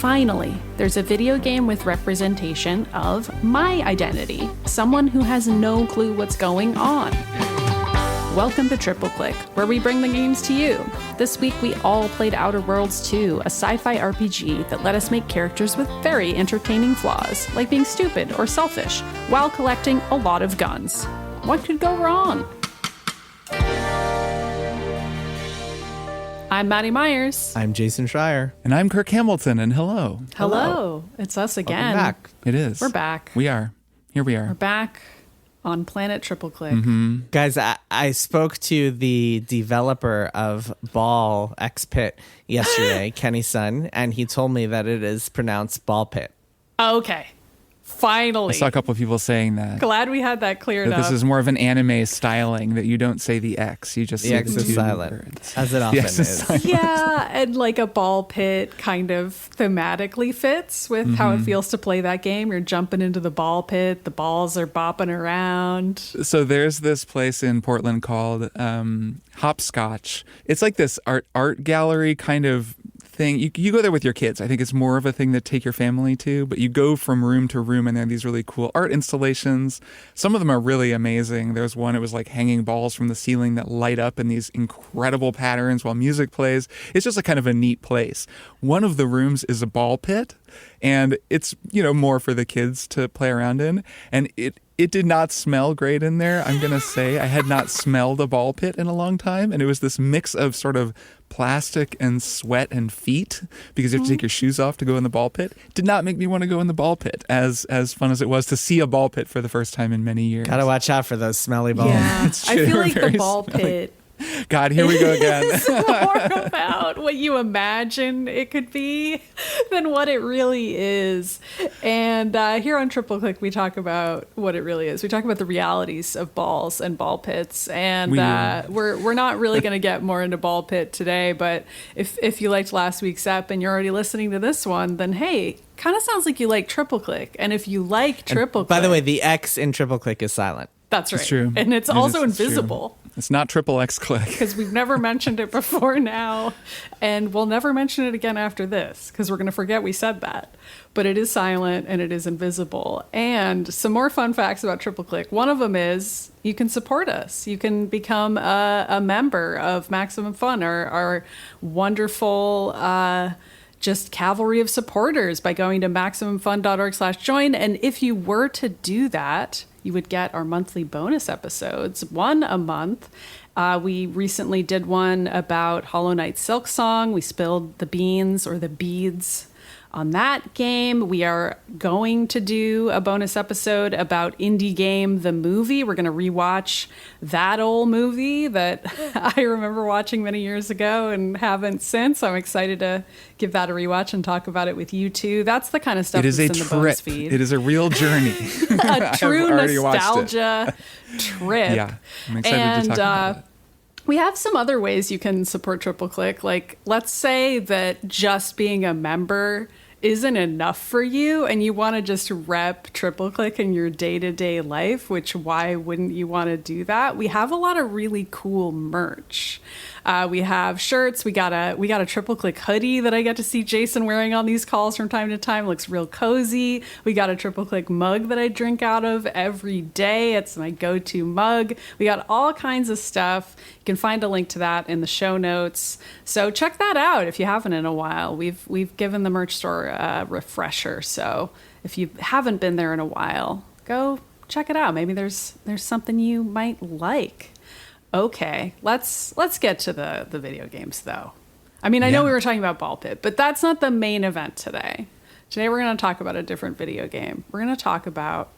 Finally, there's a video game with representation of my identity, someone who has no clue what's going on. Welcome to Triple Click, where we bring the games to you. This week we all played Outer Worlds 2, a sci-fi RPG that let us make characters with very entertaining flaws, like being stupid or selfish, while collecting a lot of guns. What could go wrong? I'm Maddy Myers. I'm Jason Schreier. And I'm Kirk Hamilton, and hello. Hello. It's us again. Welcome back. It is. We're back. We are. Here we are. We're back on Planet Triple Click. Mm-hmm. Guys, I spoke to the developer of Ball X Pit yesterday, Kenny Sun, and he told me that it is pronounced Ball Pit. Okay. Finally. I saw a couple of people saying that. Glad we had that cleared up. This is more of an anime styling, that you don't say the X, you just The say X the is two silent, words. as it often is. Yeah, and like a ball pit kind of thematically fits with how it feels to play that game. You're jumping into the ball pit, the balls are bopping around. So there's this place in Portland called Hopscotch. It's like this art gallery kind of thing. You go there with your kids. I think it's more of a thing that take your family to, but you go from room to room and there are these really cool art installations. Some of them are really amazing. There's one, it was like hanging balls from the ceiling that light up in these incredible patterns while music plays. It's just a kind of a neat place. One of the rooms is a ball pit, and it's, more for the kids to play around in. And it did not smell great in there. I'm going to say I had not smelled a ball pit in a long time. And it was this mix of sort of plastic and sweat and feet, because you have to take your shoes off to go in the ball pit. Did not make me want to go in the ball pit, as fun as it was to see a ball pit for the first time in many years. Gotta watch out for those smelly balls. Yeah, I feel like the ball smelly. pit God, here we go again. is more about what you imagine it could be than what it really is. And here on Triple Click, we talk about what it really is. We talk about the realities of balls and ball pits. And we're not really going to get more into ball pit today. But if you liked last week's ep and you're already listening to this one, then hey, kind of sounds like you like Triple Click. And if you like Triple Click... By the way, the X in Triple Click is silent. That's right. It's true. And it's also invisible. It's not triple X click. Because we've never mentioned it before now, and we'll never mention it again after this, because we're going to forget we said that. But it is silent, and it is invisible. And some more fun facts about Triple Click. One of them is you can support us. You can become a member of Maximum Fun, our wonderful... just cavalry of supporters, by going to MaximumFun.org/join. And if you were to do that, you would get our monthly bonus episodes, one a month. We recently did one about Hollow Knight Silksong. We spilled the beans or the beads on that game. We are going to do a bonus episode about Indie Game, the movie. We're going to rewatch that old movie that I remember watching many years ago and haven't since. I'm excited to give that a rewatch and talk about it with you too. That's the kind of stuff that's in the bonus feed. It is a real journey. A true nostalgia trip. Yeah, I'm excited to talk about it. We have some other ways you can support Triple Click. Like, let's say that just being a member isn't enough for you and you want to just rep Triple Click in your day-to-day life, which why wouldn't you want to do that? We have a lot of really cool merch. We have shirts. We got a Triple Click hoodie that I get to see Jason wearing on these calls from time to time. Looks real cozy. We got a Triple Click mug that I drink out of every day. It's my go-to mug. We got all kinds of stuff. You can find a link to that in the show notes. So check that out if you haven't in a while. We've given the merch store a refresher. So if you haven't been there in a while, go check it out. Maybe there's something you might like. Okay, let's get to the video games, though. I mean, I know we were talking about Ball Pit, but that's not the main event today. Today we're going to talk about a different video game. We're going to talk about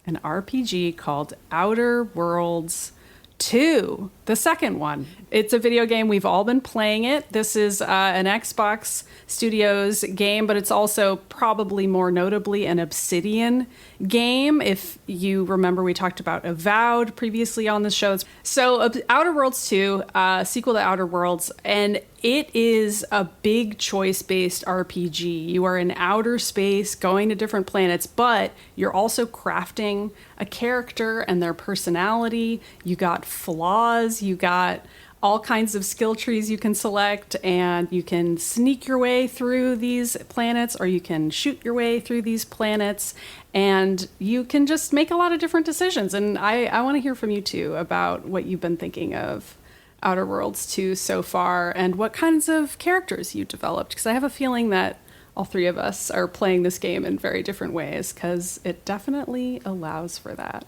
an RPG called Outer Worlds 2, the second one. It's a video game. We've all been playing it. This is an Xbox Studios game, but it's also probably more notably an Obsidian game. If you remember, we talked about Avowed previously on the show. So Outer Worlds 2, sequel to Outer Worlds, and it is a big choice-based RPG. You are in outer space, going to different planets, but you're also crafting a character and their personality. You got flaws. You got all kinds of skill trees you can select, and you can sneak your way through these planets, or you can shoot your way through these planets, and you can just make a lot of different decisions. And I want to hear from you too about what you've been thinking of Outer Worlds 2 so far, and what kinds of characters you developed, because I have a feeling that all three of us are playing this game in very different ways, because it definitely allows for that.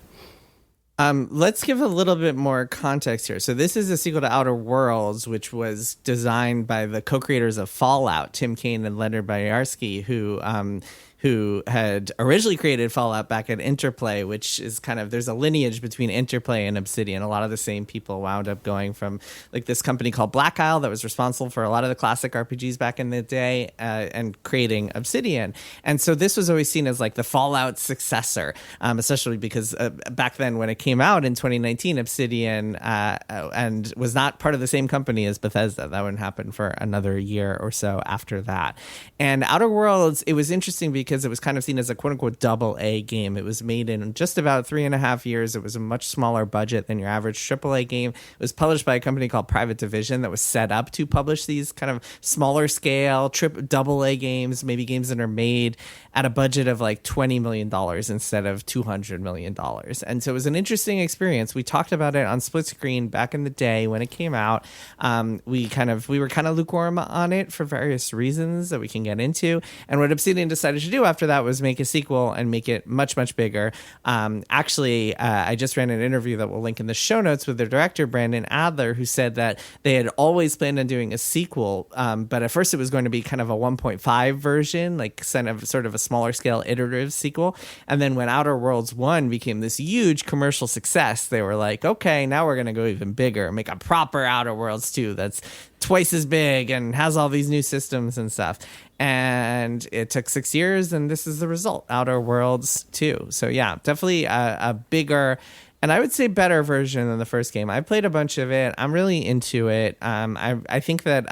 Let's give a little bit more context here. So this is a sequel to Outer Worlds, which was designed by the co-creators of Fallout, Tim Kaine and Leonard Boyarsky, who had originally created Fallout back at Interplay, which is kind of, there's a lineage between Interplay and Obsidian. A lot of the same people wound up going from like this company called Black Isle that was responsible for a lot of the classic RPGs back in the day, and creating Obsidian. And so this was always seen as like the Fallout successor, especially because back then when it came out in 2019, Obsidian and was not part of the same company as Bethesda. That wouldn't happen for another year or so after that. And Outer Worlds, it was interesting because it was kind of seen as a quote-unquote double-A game. It was made in just about 3.5 years. It was a much smaller budget than your average AAA game. It was published by a company called Private Division that was set up to publish these kind of smaller scale double-A games, maybe games that are made at a budget of like $20 million instead of $200 million. And so it was an interesting experience. We talked about it on Split Screen back in the day when it came out. We were kind of lukewarm on it for various reasons that we can get into. And what Obsidian decided to do after that was make a sequel and make it much, much bigger. I just ran an interview that we'll link in the show notes with their director, Brandon Adler, who said that they had always planned on doing a sequel, but at first it was going to be kind of a 1.5 version, like sort of a smaller scale iterative sequel. And then when Outer Worlds 1 became this huge commercial success, they were like, okay, now we're going to go even bigger, make a proper Outer Worlds 2 that's twice as big and has all these new systems and stuff. And it took 6 years, and this is the result, Outer Worlds 2. So yeah, definitely a bigger and I would say better version than the first game. I played a bunch of it. I'm really into it. I think that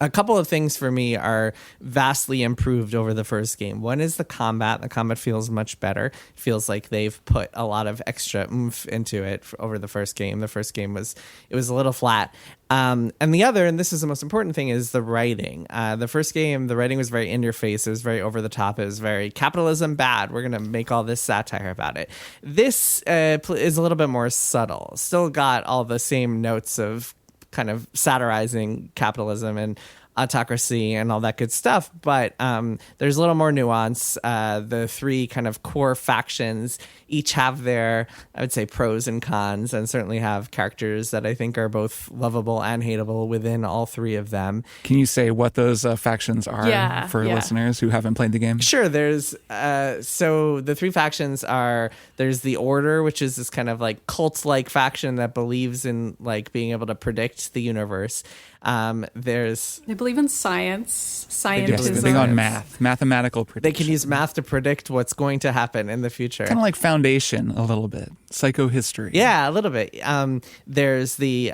a couple of things for me are vastly improved over the first game. One is the combat. The combat feels much better. It feels like they've put a lot of extra oomph into it over the first game. The first game was a little flat. And the other, and this is the most important thing, is the writing. The first game, the writing was very in your face. It was very over the top. It was very capitalism bad. We're going to make all this satire about it. This is a little bit more subtle. Still got all the same notes of kind of satirizing capitalism and autocracy and all that good stuff, but there's a little more nuance. The three kind of core factions each have their, I would say, pros and cons, and certainly have characters that I think are both lovable and hateable within all three of them. Can you say what those factions are for listeners who haven't played the game? Sure. There's so the three factions are, there's the Order, which is this kind of like cult-like faction that believes in like being able to predict the universe. They believe in science. Yes, they're big on mathematical prediction. They can use math to predict what's going to happen in the future. Kind of like Foundation a little bit, psychohistory. Yeah, a little bit. There's the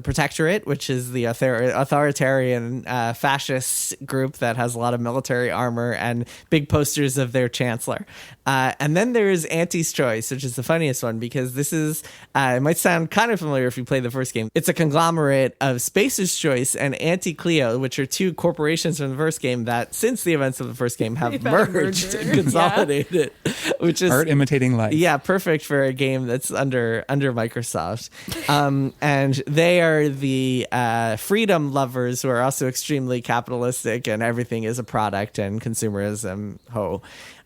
Protectorate, which is the authoritarian fascist group that has a lot of military armor and big posters of their chancellor. And then there's Auntie's Choice, which is the funniest one, because this is, it might sound kind of familiar if you played the first game. It's a conglomerate of Spacer's Choice and Anti-Cleo, which are two corporations from the first game that, since the events of the first game, have merged and consolidated. Which is art imitating life. Yeah, perfect for a game that's under Microsoft. And they are the freedom lovers who are also extremely capitalistic, and everything is a product and consumerism.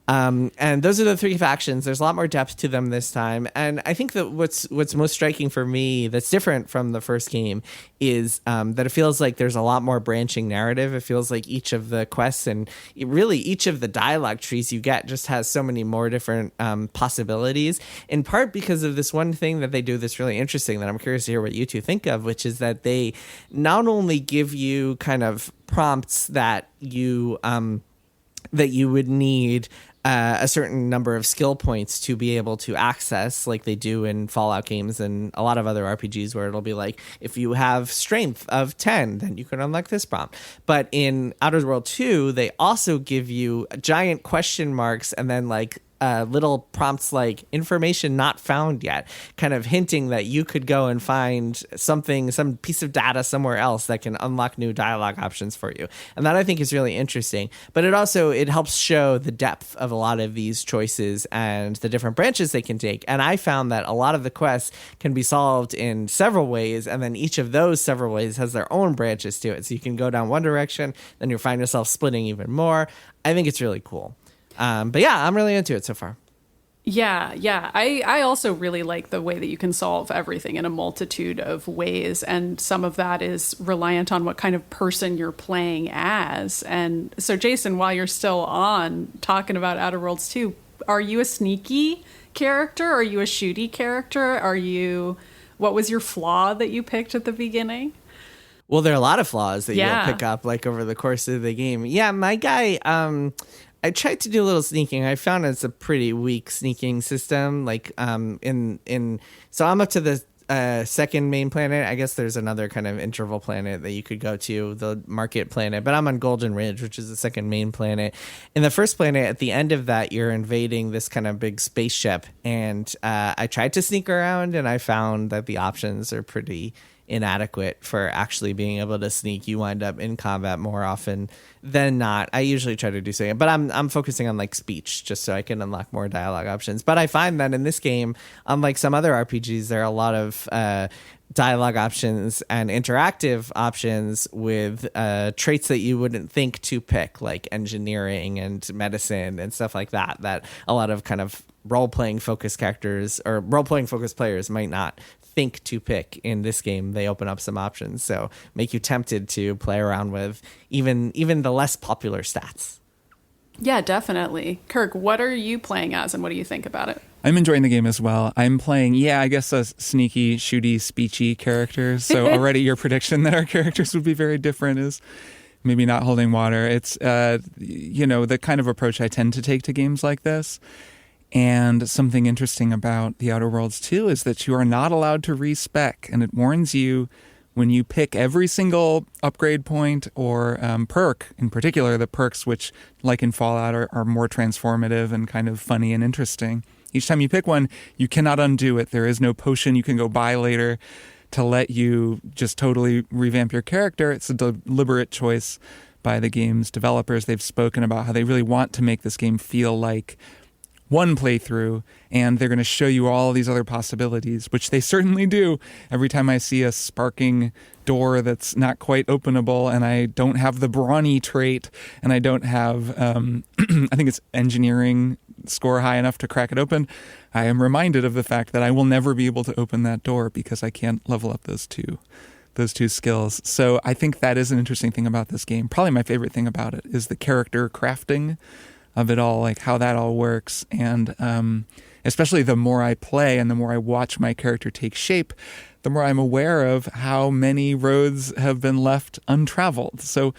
And those are the three factions. There's a lot more depth to them this time. And I think that what's most striking for me that's different from the first game is that it feels like there's a lot more branching narrative. It feels like each of the quests and really each of the dialogue trees you get just has so many more different possibilities, in part because of this one thing that they do that's really interesting that I'm curious to hear what you two think of, which is that they not only give you kind of prompts that you would need a certain number of skill points to be able to access, like they do in Fallout games and a lot of other RPGs, where it'll be like, if you have strength of 10, then you can unlock this prompt. But in Outer Worlds 2, they also give you giant question marks and then like little prompts like information not found yet, kind of hinting that you could go and find something, some piece of data somewhere else that can unlock new dialogue options for you. And that I think is really interesting. But it helps show the depth of a lot of these choices and the different branches they can take. And I found that a lot of the quests can be solved in several ways, and then each of those several ways has their own branches to it. So you can go down one direction, then you'll find yourself splitting even more. I think it's really cool. But yeah, I'm really into it so far. Yeah. I also really like the way that you can solve everything in a multitude of ways. And some of that is reliant on what kind of person you're playing as. And so, Jason, while you're still on talking about Outer Worlds 2, are you a sneaky character? Are you a shooty character? What was your flaw that you picked at the beginning? Well, there are a lot of flaws that you'll pick up like over the course of the game. Yeah, my guy, I tried to do a little sneaking. I found it's a pretty weak sneaking system. Like so I'm up to the second main planet. I guess there's another kind of interval planet that you could go to, the market planet, but I'm on Golden Ridge, which is the second main planet. In the first planet, at the end of that, you're invading this kind of big spaceship, and I tried to sneak around, and I found that the options are pretty inadequate for actually being able to sneak. You wind up in combat more often than not. I usually try to do something, but I'm focusing on like speech just so I can unlock more dialogue options. But I find that in this game, unlike some other RPGs, there are a lot of dialogue options and interactive options with traits that you wouldn't think to pick, like engineering and medicine and stuff like that a lot of kind of role-playing focused characters or role-playing focused players might not think to pick. In this game, they open up some options, so make you tempted to play around with even the less popular stats. Yeah, definitely. Kirk, what are you playing as, and what do you think about it? I'm enjoying the game as well. I'm playing, I guess a sneaky, shooty, speechy character. So already your prediction that our characters would be very different is maybe not holding water. It's, the kind of approach I tend to take to games like this. And something interesting about The Outer Worlds 2 is that you are not allowed to respec, and it warns you when you pick every single upgrade point or perk, in particular the perks which, like in Fallout, are more transformative and kind of funny and interesting. Each time you pick one, you cannot undo it. There is no potion you can go buy later to let you just totally revamp your character. It's a deliberate choice by the game's developers. They've spoken about how they really want to make this game feel like one playthrough, and they're going to show you all these other possibilities, which they certainly do. Every time I see a sparking door that's not quite openable, and I don't have the brawny trait, and I don't have, I think it's engineering score high enough to crack it open, I am reminded of the fact that I will never be able to open that door because I can't level up those two skills. So I think that is an interesting thing about this game. Probably my favorite thing about it is the character crafting of it all, like how that all works. And especially the more I play and the more I watch my character take shape, the more I'm aware of how many roads have been left untraveled. So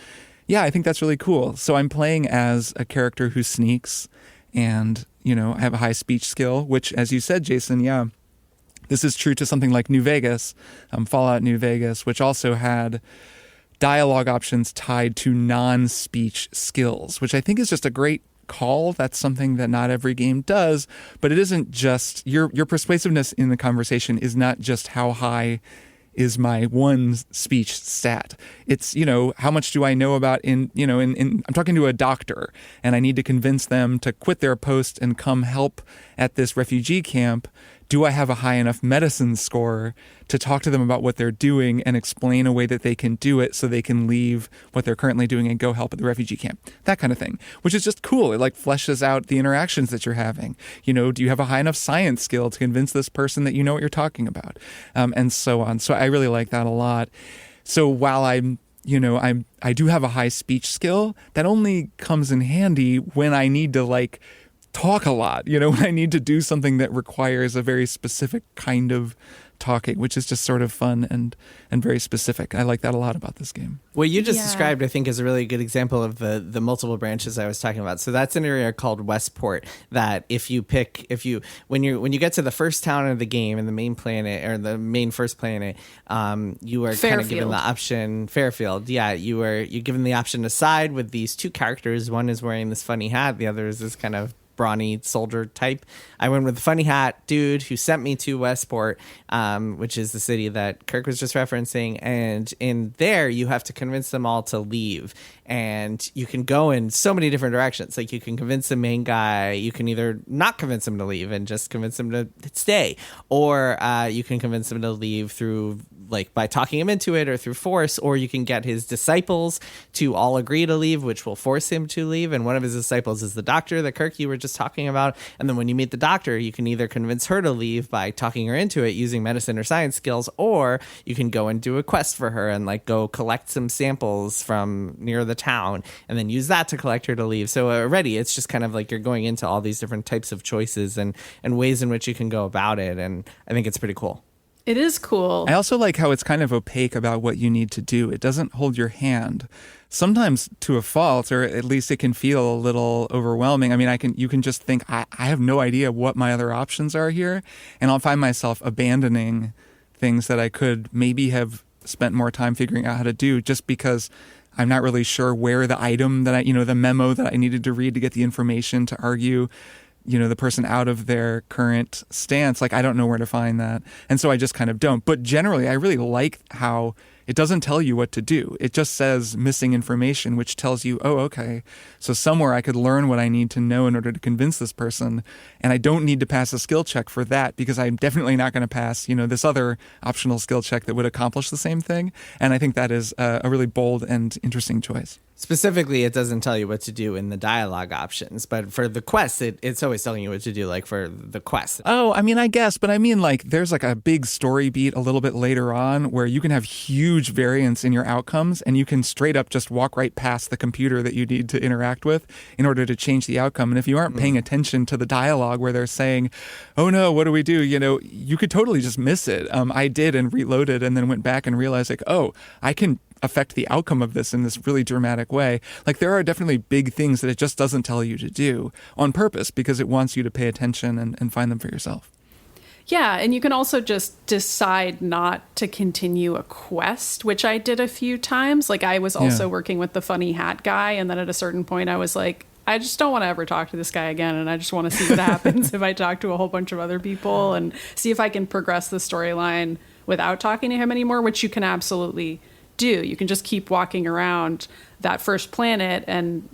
yeah, I think that's really cool. So I'm playing as a character who sneaks and, I have a high speech skill, which, as you said, Jason, this is true to something like New Vegas, Fallout New Vegas, which also had dialogue options tied to non-speech skills, which I think is just a great call. That's something that not every game does, but it isn't just your persuasiveness in the conversation is not just how high is my one speech stat. It's, how much do I know about I'm talking to a doctor and I need to convince them to quit their post and come help at this refugee camp. Do I have a high enough medicine score to talk to them about what they're doing and explain a way that they can do it so they can leave what they're currently doing and go help at the refugee camp? That kind of thing, which is just cool. It like fleshes out the interactions that you're having. Do you have a high enough science skill to convince this person that you know what you're talking about? And so on. So I really like that a lot. So while I do have a high speech skill, that only comes in handy when I need to talk a lot, when I need to do something that requires a very specific kind of talking, which is just sort of fun and very specific. I like that a lot about this game. What you just described, I think, is a really good example of the multiple branches I was talking about. So that's an area called Westport that when you get to the first town of the game in the main planet or the main first planet, you are kind of given the option, Fairfield. Yeah, you're given the option to side with these two characters. One is wearing this funny hat. The other is this kind of brawny soldier type. I went with the funny hat dude who sent me to Westport, which is the city that Kirk was just referencing. And in there, you have to convince them all to leave. And you can go in so many different directions. Like, you can convince the main guy. You can either not convince him to leave and just convince him to stay. Or you can convince him to leave through, like, by talking him into it or through force. Or you can get his disciples to all agree to leave, which will force him to leave. And one of his disciples is the doctor, the Kirk you were just talking about. And then when you meet the doctor, you can either convince her to leave by talking her into it using medicine or science skills, or you can go and do a quest for her and, like, go collect some samples from near the town and then use that to collect her to leave. So already it's just kind of like you're going into all these different types of choices and ways in which you can go about it. And I think it's pretty cool. It is cool. I also like how it's kind of opaque about what you need to do. It doesn't hold your hand. Sometimes to a fault, or at least it can feel a little overwhelming. I mean, you can just think, I have no idea what my other options are here. And I'll find myself abandoning things that I could maybe have spent more time figuring out how to do just because I'm not really sure where the item that the memo that I needed to read to get the information to argue, the person out of their current stance. Like, I don't know where to find that. And so I just kind of don't. But generally, I really like how it doesn't tell you what to do. It just says missing information, which tells you, oh, okay, so somewhere I could learn what I need to know in order to convince this person. And I don't need to pass a skill check for that because I'm definitely not going to pass, this other optional skill check that would accomplish the same thing. And I think that is a really bold and interesting choice. Specifically, it doesn't tell you what to do in the dialogue options, but for the quest, it's always telling you what to do, like for the quest. Oh, I mean, I guess, but I mean, like, there's like a big story beat a little bit later on where you can have huge variance in your outcomes and you can straight up just walk right past the computer that you need to interact with in order to change the outcome. And if you aren't paying attention to the dialogue where they're saying, oh no, what do we do? You could totally just miss it. I did and reloaded and then went back and realized, like, oh, I can affect the outcome of this in this really dramatic way. Like, there are definitely big things that it just doesn't tell you to do on purpose because it wants you to pay attention and find them for yourself. Yeah, and you can also just decide not to continue a quest, which I did a few times. Like, I was also working with the funny hat guy, and then at a certain point I was like, I just don't want to ever talk to this guy again, and I just want to see what happens if I talk to a whole bunch of other people and see if I can progress the storyline without talking to him anymore, which you can absolutely do. You can just keep walking around that first planet and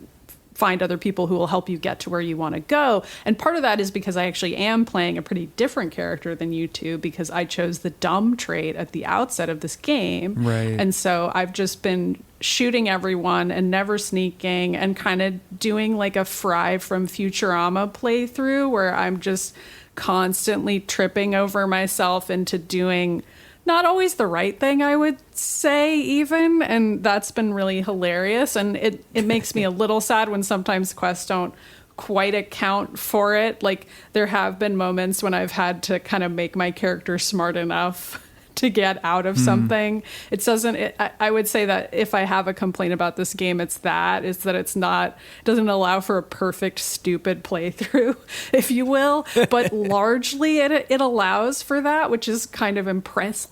find other people who will help you get to where you want to go. And part of that is because I actually am playing a pretty different character than you two, because I chose the dumb trait at the outset of this game. Right. And so I've just been shooting everyone and never sneaking and kind of doing like a Fry from Futurama playthrough where I'm just constantly tripping over myself into doing not always the right thing, I would say, even. And that's been really hilarious. And it makes me a little sad when sometimes quests don't quite account for it. Like, there have been moments when I've had to kind of make my character smart enough to get out of something. I would say that if I have a complaint about this game, it's that it doesn't allow for a perfect, stupid playthrough, if you will. But largely it allows for that, which is kind of impressive,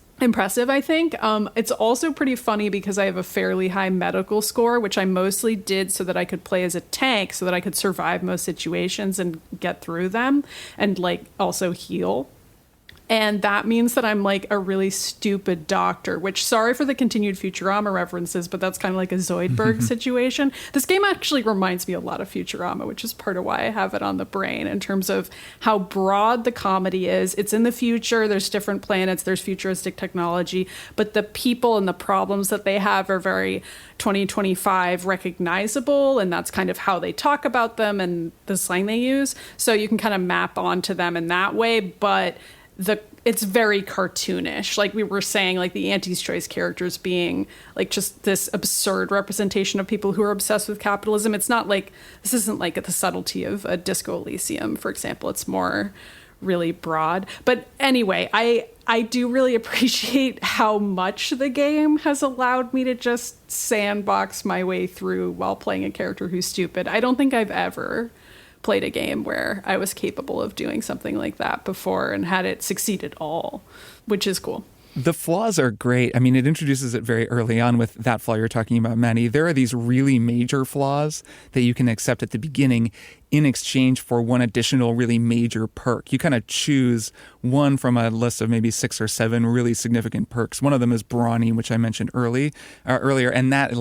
I think. It's also pretty funny because I have a fairly high medical score, which I mostly did so that I could play as a tank, so that I could survive most situations and get through them and like also heal. And that means that I'm like a really stupid doctor, which, sorry for the continued Futurama references, but that's kind of like a Zoidberg situation. This game actually reminds me a lot of Futurama, which is part of why I have it on the brain in terms of how broad the comedy is. It's in the future. There's different planets. There's futuristic technology, but the people and the problems that they have are very 2025 recognizable. And that's kind of how they talk about them and the slang they use. So you can kind of map onto them in that way. But it's very cartoonish. Like we were saying, like the Auntie's Choice characters being like just this absurd representation of people who are obsessed with capitalism. It's not like, this isn't like the subtlety of a Disco Elysium, for example. It's more really broad. But anyway, I do really appreciate how much the game has allowed me to just sandbox my way through while playing a character who's stupid. I don't think I've ever played a game where I was capable of doing something like that before and had it succeed at all, which is cool. The flaws are great. I mean, it introduces it very early on with that flaw you're talking about, Manny. There are these really major flaws that you can accept at the beginning in exchange for one additional really major perk. You kind of choose one from a list of maybe 6 or 7 really significant perks. One of them is Brawny, which I mentioned earlier, and that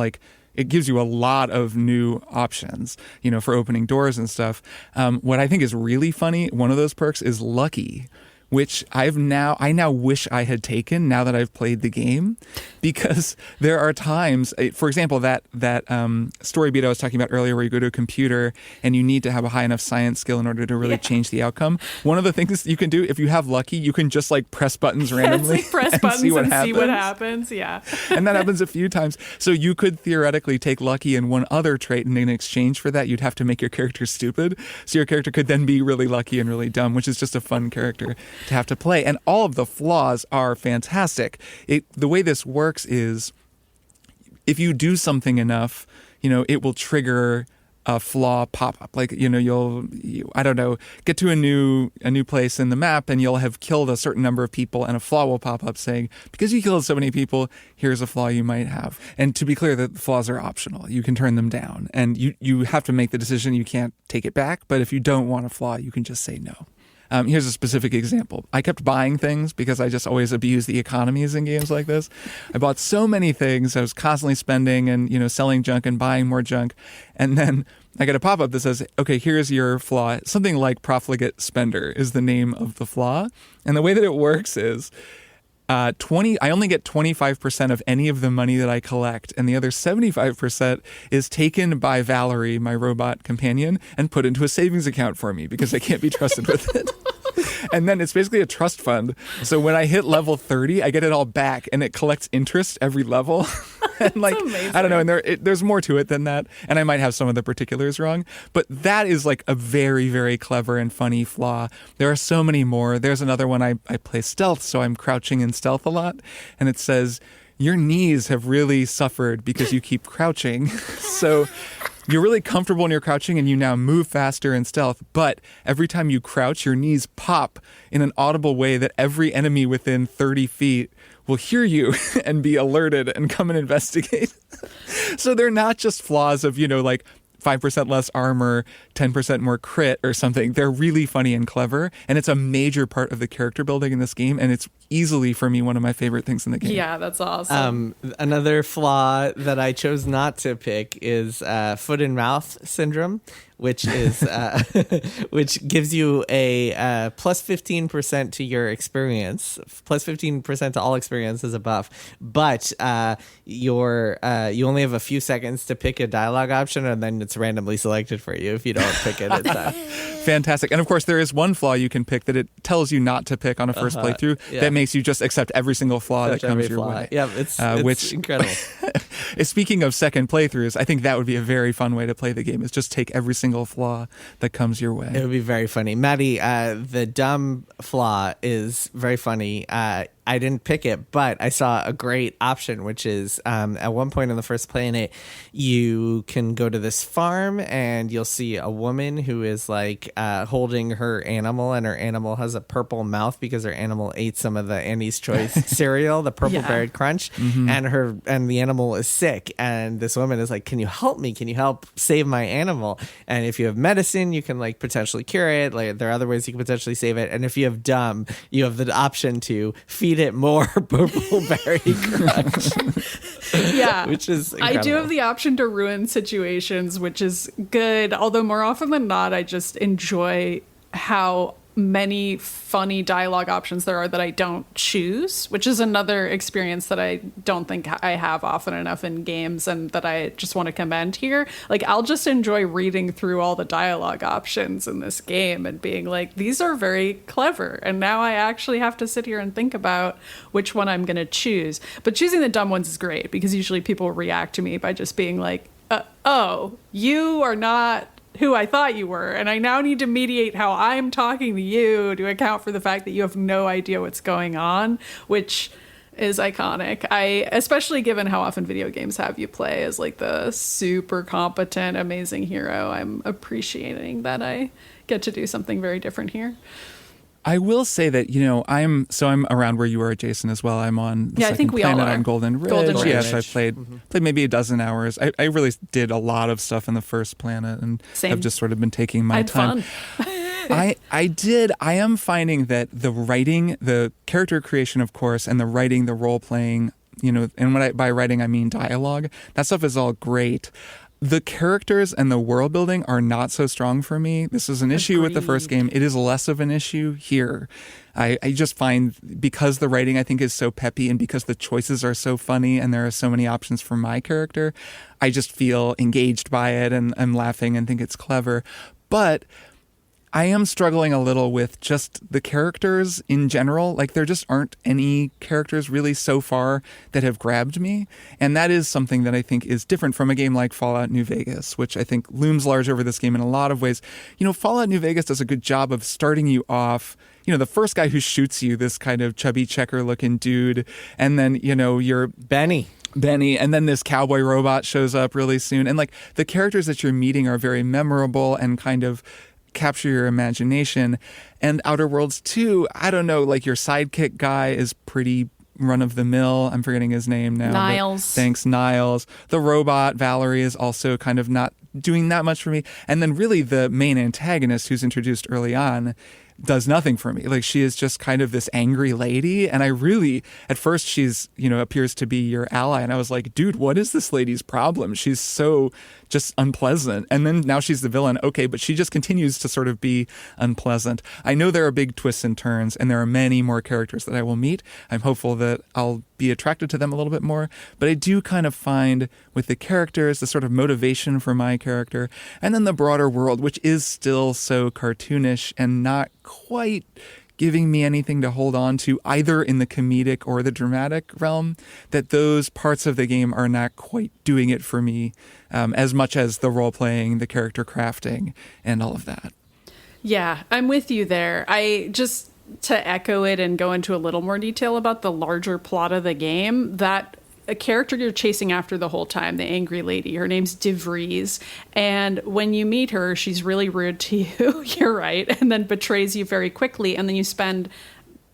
it gives you a lot of new options, for opening doors and stuff. What I think is really funny, one of those perks is Lucky, which I now wish I had taken now that I've played the game, because there are times, for example, that story beat I was talking about earlier, where you go to a computer and you need to have a high enough science skill in order to really change the outcome. One of the things you can do, if you have Lucky, you can just press buttons randomly and see what happens. Yeah. And that happens a few times. So you could theoretically take Lucky and one other trait, and in exchange for that, you'd have to make your character stupid. So your character could then be really lucky and really dumb, which is just a fun character to have to play. And all of the flaws are fantastic. The way this works is, if you do something enough, it will trigger a flaw pop up. You'll get to a new place in the map, and you'll have killed a certain number of people, and a flaw will pop up saying, because you killed so many people, here's a flaw you might have. And to be clear, the flaws are optional. You can turn them down, and you have to make the decision. You can't take it back, but if you don't want a flaw, you can just say no. Here's a specific example. I kept buying things because I just always abuse the economies in games like this. I bought so many things. I was constantly spending and, selling junk and buying more junk. And then I get a pop-up that says, okay, here's your flaw. Something like profligate spender is the name of the flaw. And the way that it works is I only get 25% of any of the money that I collect, and the other 75% is taken by Valerie, my robot companion, and put into a savings account for me because I can't be trusted with it. And then it's basically a trust fund. So when I hit level 30, I get it all back, and it collects interest every level. And I don't know, and there's more to it than that, and I might have some of the particulars wrong, but that is a very, very clever and funny flaw. There are so many more. There's another one. I play stealth, so I'm crouching in stealth a lot, and it says, your knees have really suffered because you keep crouching. So you're really comfortable when you're crouching, and you now move faster in stealth, but every time you crouch, your knees pop in an audible way that every enemy within 30 feet will hear you and be alerted and come and investigate. So they're not just flaws of, 5% less armor, 10% more crit or something. They're really funny and clever, and it's a major part of the character building in this game, and it's easily, for me, one of my favorite things in the game. Yeah, that's awesome. Another flaw that I chose not to pick is foot and mouth syndrome, which is which gives you a plus 15% to your experience, plus 15% to all experience as a buff, but you only have a few seconds to pick a dialogue option, and then it's randomly selected for you if you don't pick it. Fantastic. And of course, there is one flaw you can pick that it tells you not to pick on a first playthrough that makes you just accept every single flaw that comes your way. Yeah, it's incredible. Speaking of second playthroughs, I think that would be a very fun way to play the game, is just take every single flaw that comes your way. It would be very funny. Maddy, the dumb flaw is very funny. I didn't pick it, but I saw a great option, which is at one point in the first planet, you can go to this farm and you'll see a woman who is holding her animal, and her animal has a purple mouth because her animal ate some of the Annie's Choice cereal, the Purple Berry Crunch, and the animal is sick. And this woman is like, "Can you help me? Can you help save my animal?" And if you have medicine, you can potentially cure it. There are other ways you can potentially save it. And if you have dumb, you have the option to feed it more Purple Berry Crunch. Yeah, which is incredible. I do have the option to ruin situations, which is good. Although more often than not, I just enjoy how many funny dialogue options there are that I don't choose, which is another experience that I don't think I have often enough in games, and that I just want to commend here. I'll just enjoy reading through all the dialogue options in this game and being like, these are very clever, and now I actually have to sit here and think about which one I'm going to choose. But choosing the dumb ones is great, because usually people react to me by just being like, oh, you are not who I thought you were, and I now need to mediate how I'm talking to you to account for the fact that you have no idea what's going on, which is iconic. Especially given how often video games have you play as the super competent, amazing hero, I'm appreciating that I get to do something very different here. I will say that, I'm around where you are, Jason, as well. I'm on the Yeah, I second think we all planet are. on Golden Ridge. Golden Ridge. Yes, I played maybe a dozen hours. I really did a lot of stuff in the first planet and Same. have just sort of been taking my I had time. fun. I did. I am finding that the writing, the character creation, of course, and the writing, the role playing, and by writing I mean dialogue. That stuff is all great. The characters and the world building are not so strong for me. This is an issue with the first game. It is less of an issue here. I just find because the writing I think is so peppy and because the choices are so funny and there are so many options for my character, I just feel engaged by it and I'm laughing and think it's clever. But I am struggling a little with just the characters in general. Like, there just aren't any characters really so far that have grabbed me. And that is something that I think is different from a game like Fallout New Vegas, which I think looms large over this game in a lot of ways. Fallout New Vegas does a good job of starting you off. The first guy who shoots you, this kind of chubby checker-looking dude, and then, you're Benny, and then this cowboy robot shows up really soon. And, like, the characters that you're meeting are very memorable and kind of capture your imagination. And Outer Worlds 2, I don't know, like, your sidekick guy is pretty run-of-the-mill. I'm forgetting his name now. Niles. Thanks, Niles. The robot, Valerie, is also kind of not doing that much for me. And then really the main antagonist, who's introduced early on, does nothing for me. Like, she is just kind of this angry lady. And I really, at first she's, appears to be your ally. And I was like, dude, what is this lady's problem? She's so just unpleasant. And then now she's the villain. Okay, but she just continues to sort of be unpleasant. I know there are big twists and turns and there are many more characters that I will meet. I'm hopeful that I'll be attracted to them a little bit more. But I do kind of find with the characters, the sort of motivation for my character, and then the broader world, which is still so cartoonish and not quite giving me anything to hold on to either in the comedic or the dramatic realm, that those parts of the game are not quite doing it for me as much as the role playing, the character crafting, and all of that. Yeah, I'm with you there. I just, to echo it and go into a little more detail about the larger plot of the game, that a character you're chasing after the whole time, the angry lady, her name's DeVries. And when you meet her, she's really rude to you, you're right, and then betrays you very quickly. And then you spend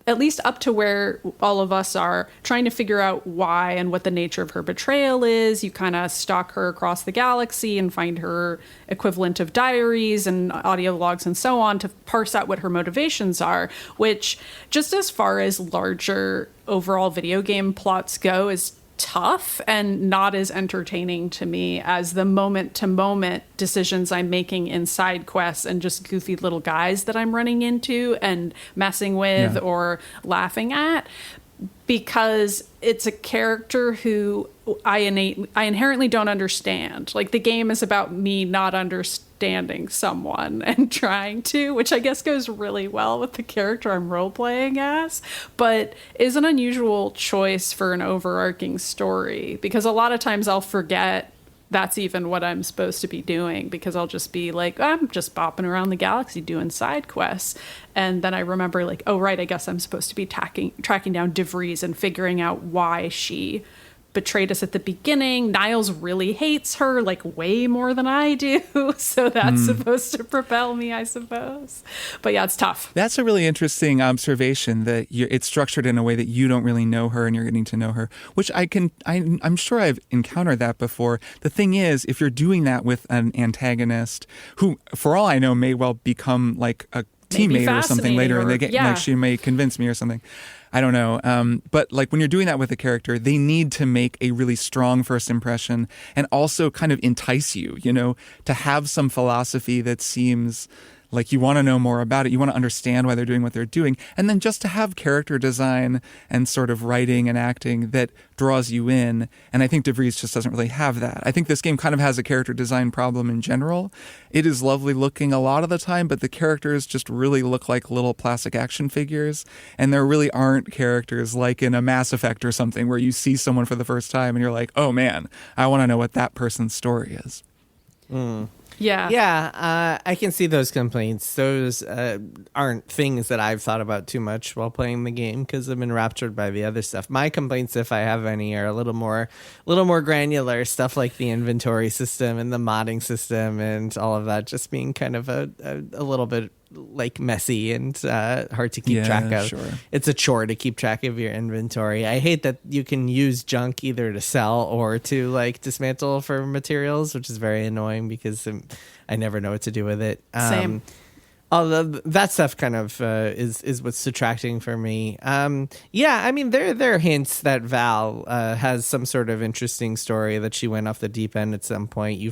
at least up to where all of us are trying to figure out why and what the nature of her betrayal is. You kind of stalk her across the galaxy and find her equivalent of diaries and audio logs and so on to parse out what her motivations are, which, just as far as larger overall video game plots go, is tough and not as entertaining to me as the moment-to-moment decisions I'm making in side quests and just goofy little guys that I'm running into and messing with or laughing at, because it's a character who I inherently don't understand. Like, the game is about me not understanding someone and trying to, which I guess goes really well with the character I'm role-playing as, but is an unusual choice for an overarching story, because a lot of times I'll forget that's even what I'm supposed to be doing, because I'll just be like, I'm just bopping around the galaxy doing side quests. And then I remember, like, oh, right, I guess I'm supposed to be tracking down DeVries and figuring out why she betrayed us at the beginning. Niles really hates her, like, way more than I do. So that's supposed to propel me, I suppose. But yeah, it's tough. That's a really interesting observation, that it's structured in a way that you don't really know her and you're getting to know her, which I'm sure I've encountered that before. The thing is, if you're doing that with an antagonist who, for all I know, may well become like a teammate or something later, and they get like, she may convince me or something. I don't know. But like, when you're doing that with a character, they need to make a really strong first impression and also kind of entice you, to have some philosophy that seems like you want to know more about it. You want to understand why they're doing what they're doing. And then just to have character design and sort of writing and acting that draws you in. And I think DeVries just doesn't really have that. I think this game kind of has a character design problem in general. It is lovely looking a lot of the time, but the characters just really look like little plastic action figures. And there really aren't characters like in a Mass Effect or something where you see someone for the first time and you're like, oh man, I want to know what that person's story is. Yeah, I can see those complaints. Those aren't things that I've thought about too much while playing the game, because I've been raptured by the other stuff. My complaints, if I have any, are a little more granular stuff, like the inventory system and the modding system and all of that, just being kind of a little bit like messy and hard to keep track of. Sure. It's a chore to keep track of your inventory. I hate that you can use junk either to sell or to like dismantle for materials, which is very annoying because I never know what to do with it. Same. Although that stuff kind of is what's detracting for me. Yeah, I mean, there are hints that Val has some sort of interesting story, that she went off the deep end at some point. You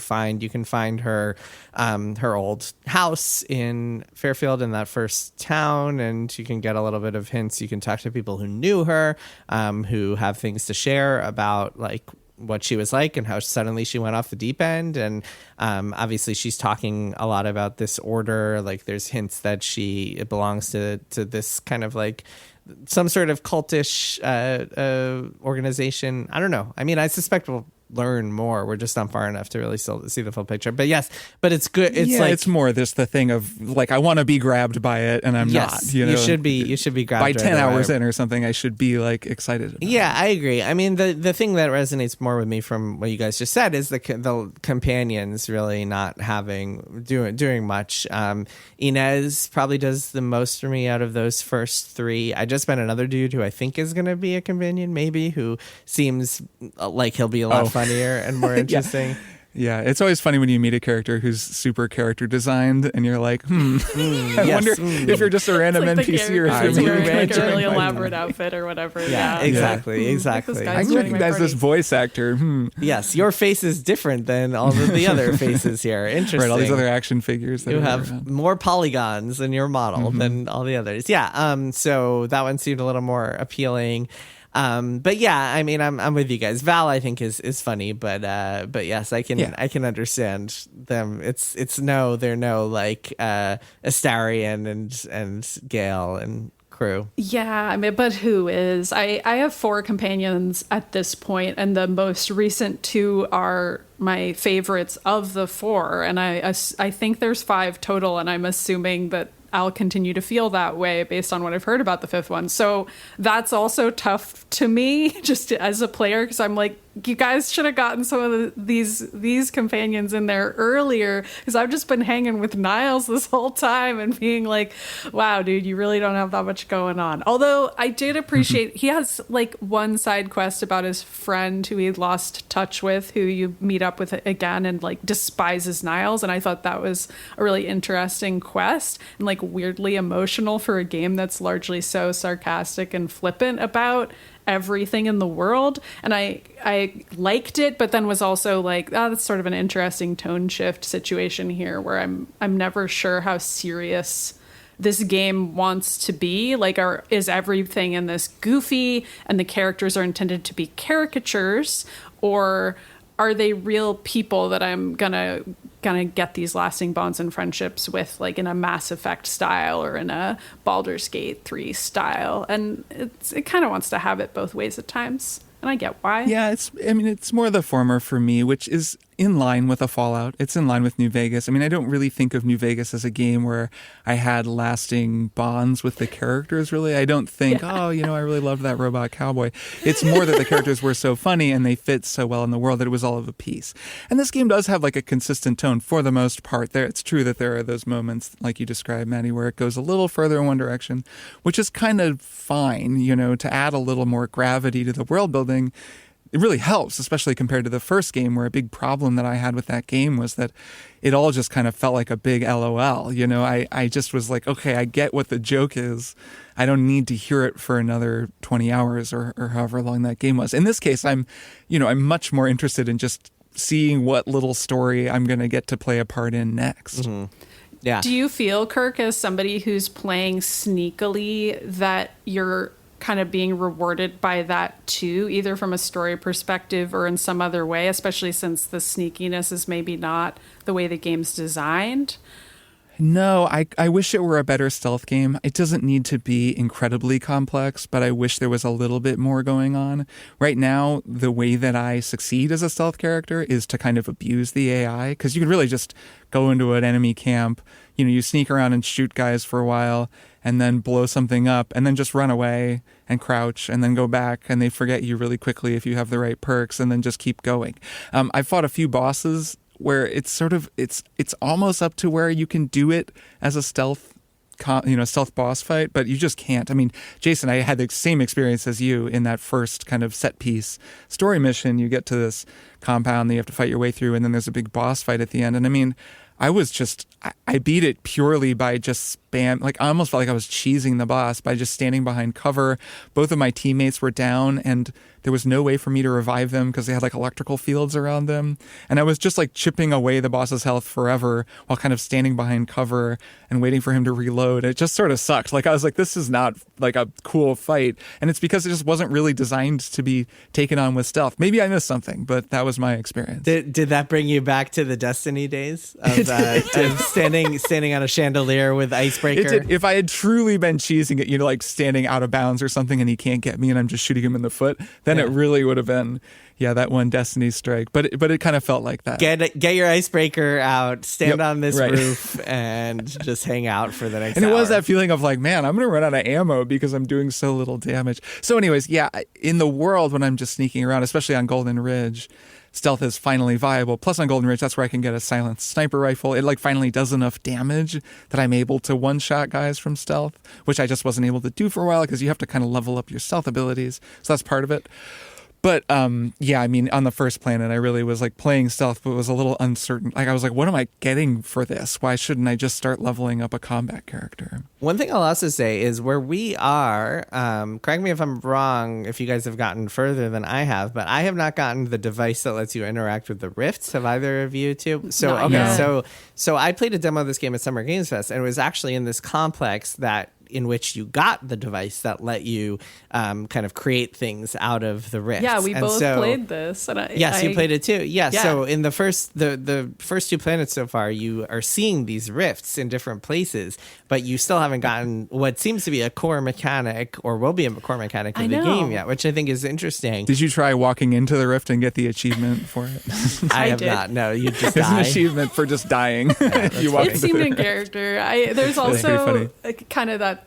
can find her old house in Fairfield, in that first town, and you can get a little bit of hints. You can talk to people who knew her, who have things to share about like what she was like and how suddenly she went off the deep end. And obviously she's talking a lot about this order. Like there's hints that it belongs to this kind of like some sort of cultish organization. I don't know. I mean, I suspect we'll learn more. We're just not far enough to really still see the full picture. But yes, but it's good. It's like, it's more the thing of like, I want to be grabbed by it and I'm not. You should be grabbed by 10 hours away. in or something. I should be like excited about it. I agree. I mean, the thing that resonates more with me from what you guys just said is the companions really not doing much. Inez probably does the most for me out of those first three. I just met another dude who I think is going to be a companion, maybe, who seems like he'll be a lot funnier and more interesting. Yeah, it's always funny when you meet a character who's super character designed and you're like, I wonder if you're just a random like NPC or if you're you're wearing like a really elaborate outfit or whatever. Exactly. I recognize this voice actor. Yes, your face is different than all of the other faces here. Interesting. Right, all these other action figures. You have more polygons in your model than all the others. Yeah, so that one seemed a little more appealing. But yeah, I mean, I'm with you guys. Val, I think is funny, but yes, I can understand them. They're no like Astarion and Gale and crew. Yeah, I mean, but who is? I have 4 companions at this point, and the most recent 2 are my favorites of the 4, and I think there's 5 total, and I'm assuming that I'll continue to feel that way based on what I've heard about the 5th one. So that's also tough to me just as a player, because I'm like, you guys should have gotten some of these companions in there earlier, because I've just been hanging with Niles this whole time and being like, wow, dude, you really don't have that much going on. Although I did appreciate he has like one side quest about his friend who he'd lost touch with, who you meet up with again and like despises Niles, and I thought that was a really interesting quest and like weirdly emotional for a game that's largely so sarcastic and flippant about everything in the world. And I liked it, but then was also like, that's sort of an interesting tone shift situation here where I'm never sure how serious this game wants to be. Like, is everything in this goofy and the characters are intended to be caricatures, or are they real people that I'm gonna get these lasting bonds and friendships with, like in a Mass Effect style or in a Baldur's Gate 3 style? And it kind of wants to have it both ways at times, and I get why. Yeah, it's more the former for me, which is in line with a Fallout. It's in line with New Vegas. I mean, I don't really think of New Vegas as a game where I had lasting bonds with the characters, really. I don't think, I really loved that robot cowboy. It's more that the characters were so funny and they fit so well in the world that it was all of a piece. And this game does have like a consistent tone for the most part. It's true that there are those moments, like you described, Maddy, where it goes a little further in one direction, which is kind of fine, to add a little more gravity to the world building. It really helps, especially compared to the first game, where a big problem that I had with that game was that it all just kind of felt like a big LOL. I just was like, okay, I get what the joke is. I don't need to hear it for another 20 hours or however long that game was. In this case, I'm much more interested in just seeing what little story I'm going to get to play a part in next. Mm-hmm. Yeah. Do you feel, Kirk, as somebody who's playing sneakily, that you're kind of being rewarded by that too, either from a story perspective or in some other way, especially since the sneakiness is maybe not the way the game's designed? No, I wish it were a better stealth game. It doesn't need to be incredibly complex, but I wish there was a little bit more going on. Right now, the way that I succeed as a stealth character is to kind of abuse the AI, because you can really just go into an enemy camp, you sneak around and shoot guys for a while and then blow something up and then just run away and crouch and then go back, and they forget you really quickly if you have the right perks, and then just keep going. I've fought a few bosses where it's almost up to where you can do it as a stealth stealth boss fight, but you just can't. I mean, Jason, I had the same experience as you in that first kind of set piece story mission. You get to this compound that you have to fight your way through, and then there's a big boss fight at the end. And I mean, I beat it purely by just spam. Like, I almost felt like I was cheesing the boss by just standing behind cover. Both of my teammates were down, and there was no way for me to revive them because they had like electrical fields around them. And I was just like chipping away the boss's health forever while kind of standing behind cover and waiting for him to reload. It just sort of sucked. Like, I was like, this is not like a cool fight. And it's because it just wasn't really designed to be taken on with stealth. Maybe I missed something, but that was my experience. Did that bring you back to the Destiny days of standing on a chandelier with icebreaker? It did. If I had truly been cheesing it, like standing out of bounds or something and he can't get me and I'm just shooting him in the foot, then it really would have been, that one Destiny strike. But it kind of felt like that. Get your icebreaker out, stand on this roof, and just hang out for the next hour. And it was that feeling of like, man, I'm going to run out of ammo because I'm doing so little damage. So anyways, in the world when I'm just sneaking around, especially on Golden Ridge, stealth is finally viable. Plus on Golden Ridge, that's where I can get a silenced sniper rifle. It like finally does enough damage that I'm able to one-shot guys from stealth, which I just wasn't able to do for a while because you have to kind of level up your stealth abilities. So that's part of it. But I mean, on the first planet, I really was like playing stealth, but was a little uncertain. Like, I was like, what am I getting for this? Why shouldn't I just start leveling up a combat character? One thing I'll also say is where we are, correct me if I'm wrong, if you guys have gotten further than I have, but I have not gotten the device that lets you interact with the rifts. Have either of you two? So, not yet. So I played a demo of this game at Summer Games Fest, and it was actually in this complex in which you got the device that let you kind of create things out of the rifts. Yeah, we both played this. And you played it too. Yeah. So in the first 2 planets so far, you are seeing these rifts in different places, but you still haven't gotten what seems to be a core mechanic, or will be a core mechanic of the game yet, which I think is interesting. Did you try walking into the rift and get the achievement for it? I have not. No, you just There's die. an achievement for just dying. You walk it seemed in character. There's also kind of that.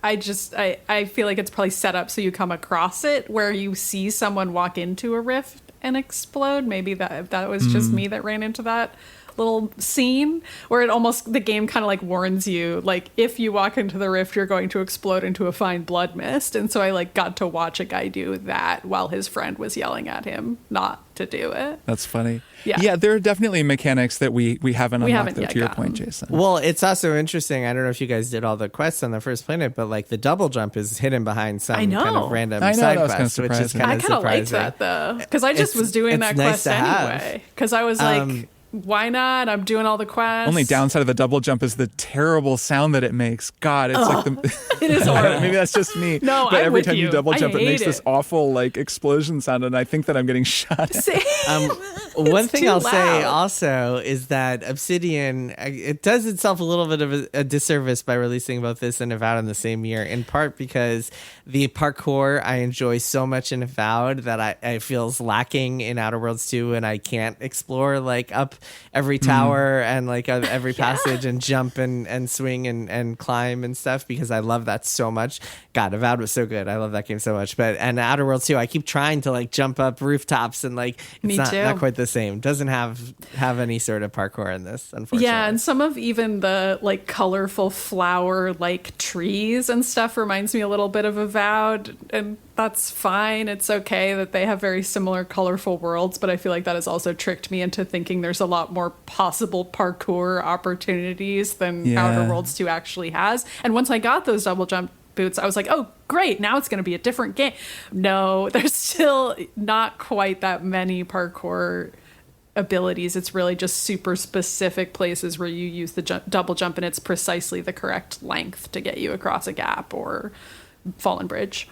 I feel like it's probably set up so you come across it where you see someone walk into a rift and explode. Maybe that was just me that ran into that little scene where the game kind of like warns you, like, if you walk into the rift, you're going to explode into a fine blood mist. And so I like got to watch a guy do that while his friend was yelling at him not to do it. That's funny. Yeah, there are definitely mechanics that we haven't unlocked, though, to your point, Jason. Well, it's also interesting. I don't know if you guys did all the quests on the first planet, but like the double jump is hidden behind some kind of random side quest, which is kind of surprising. I kind of liked that though, because I just was doing that quest anyway. Because I was like, why not? I'm doing all the quests. Only downside of the double jump is the terrible sound that it makes. God, it's like it is horrible. Maybe that's just me. No, but I'm every with time you double jump, it makes it. this awful like explosion sound, and I think that I'm getting shot. One thing I'll say also is that Obsidian, it does itself a little bit of a disservice by releasing both this and Avowed in the same year, in part because the parkour I enjoy so much in Avowed that I feels lacking in Outer Worlds 2, and I can't explore like up every tower and like every passage and jump and swing and climb and stuff, because I love that so much. God, Avowed was so good. I love that game so much. And Outer Worlds 2, I keep trying to like jump up rooftops and like it's not quite the same. Doesn't have any sort of parkour in this, unfortunately. Yeah, and some of even the like colorful flower like trees and stuff reminds me a little bit of Avowed, and that's fine. It's okay that they have very similar colorful worlds, but I feel like that has also tricked me into thinking there's a lot more possible parkour opportunities than Outer Worlds 2 actually has. And once I got those double jump boots, I was like, oh, great, now it's going to be a different game. No, there's still not quite that many parkour abilities. It's really just super specific places where you use the double jump, and it's precisely the correct length to get you across a gap or fallen bridge.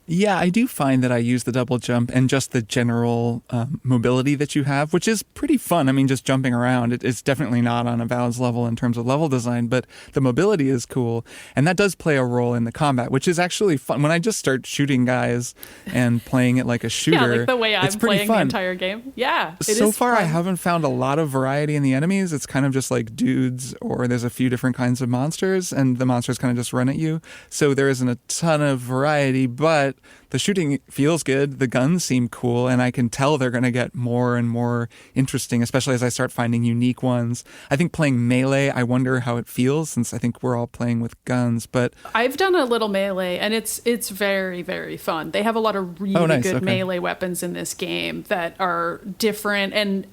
Yeah, I do find that I use the double jump and just the general mobility that you have, which is pretty fun. I mean, just jumping around, it's definitely not on Avowed's level in terms of level design, but the mobility is cool. And that does play a role in the combat, which is actually fun. When I just start shooting guys and playing it like a shooter, yeah, like the way I'm playing fun. The entire game. Yeah, so far, I haven't found a lot of variety in the enemies. It's kind of just like dudes, or there's a few different kinds of monsters, and the monsters kind of just run at you. So there isn't a ton of variety, but the shooting feels good. The guns seem cool, and I can tell they're going to get more and more interesting, especially as I start finding unique ones. I think playing melee, I wonder how it feels, since I think we're all playing with guns. But I've done a little melee, and it's very, very fun. They have a lot of really good melee weapons in this game that are different, and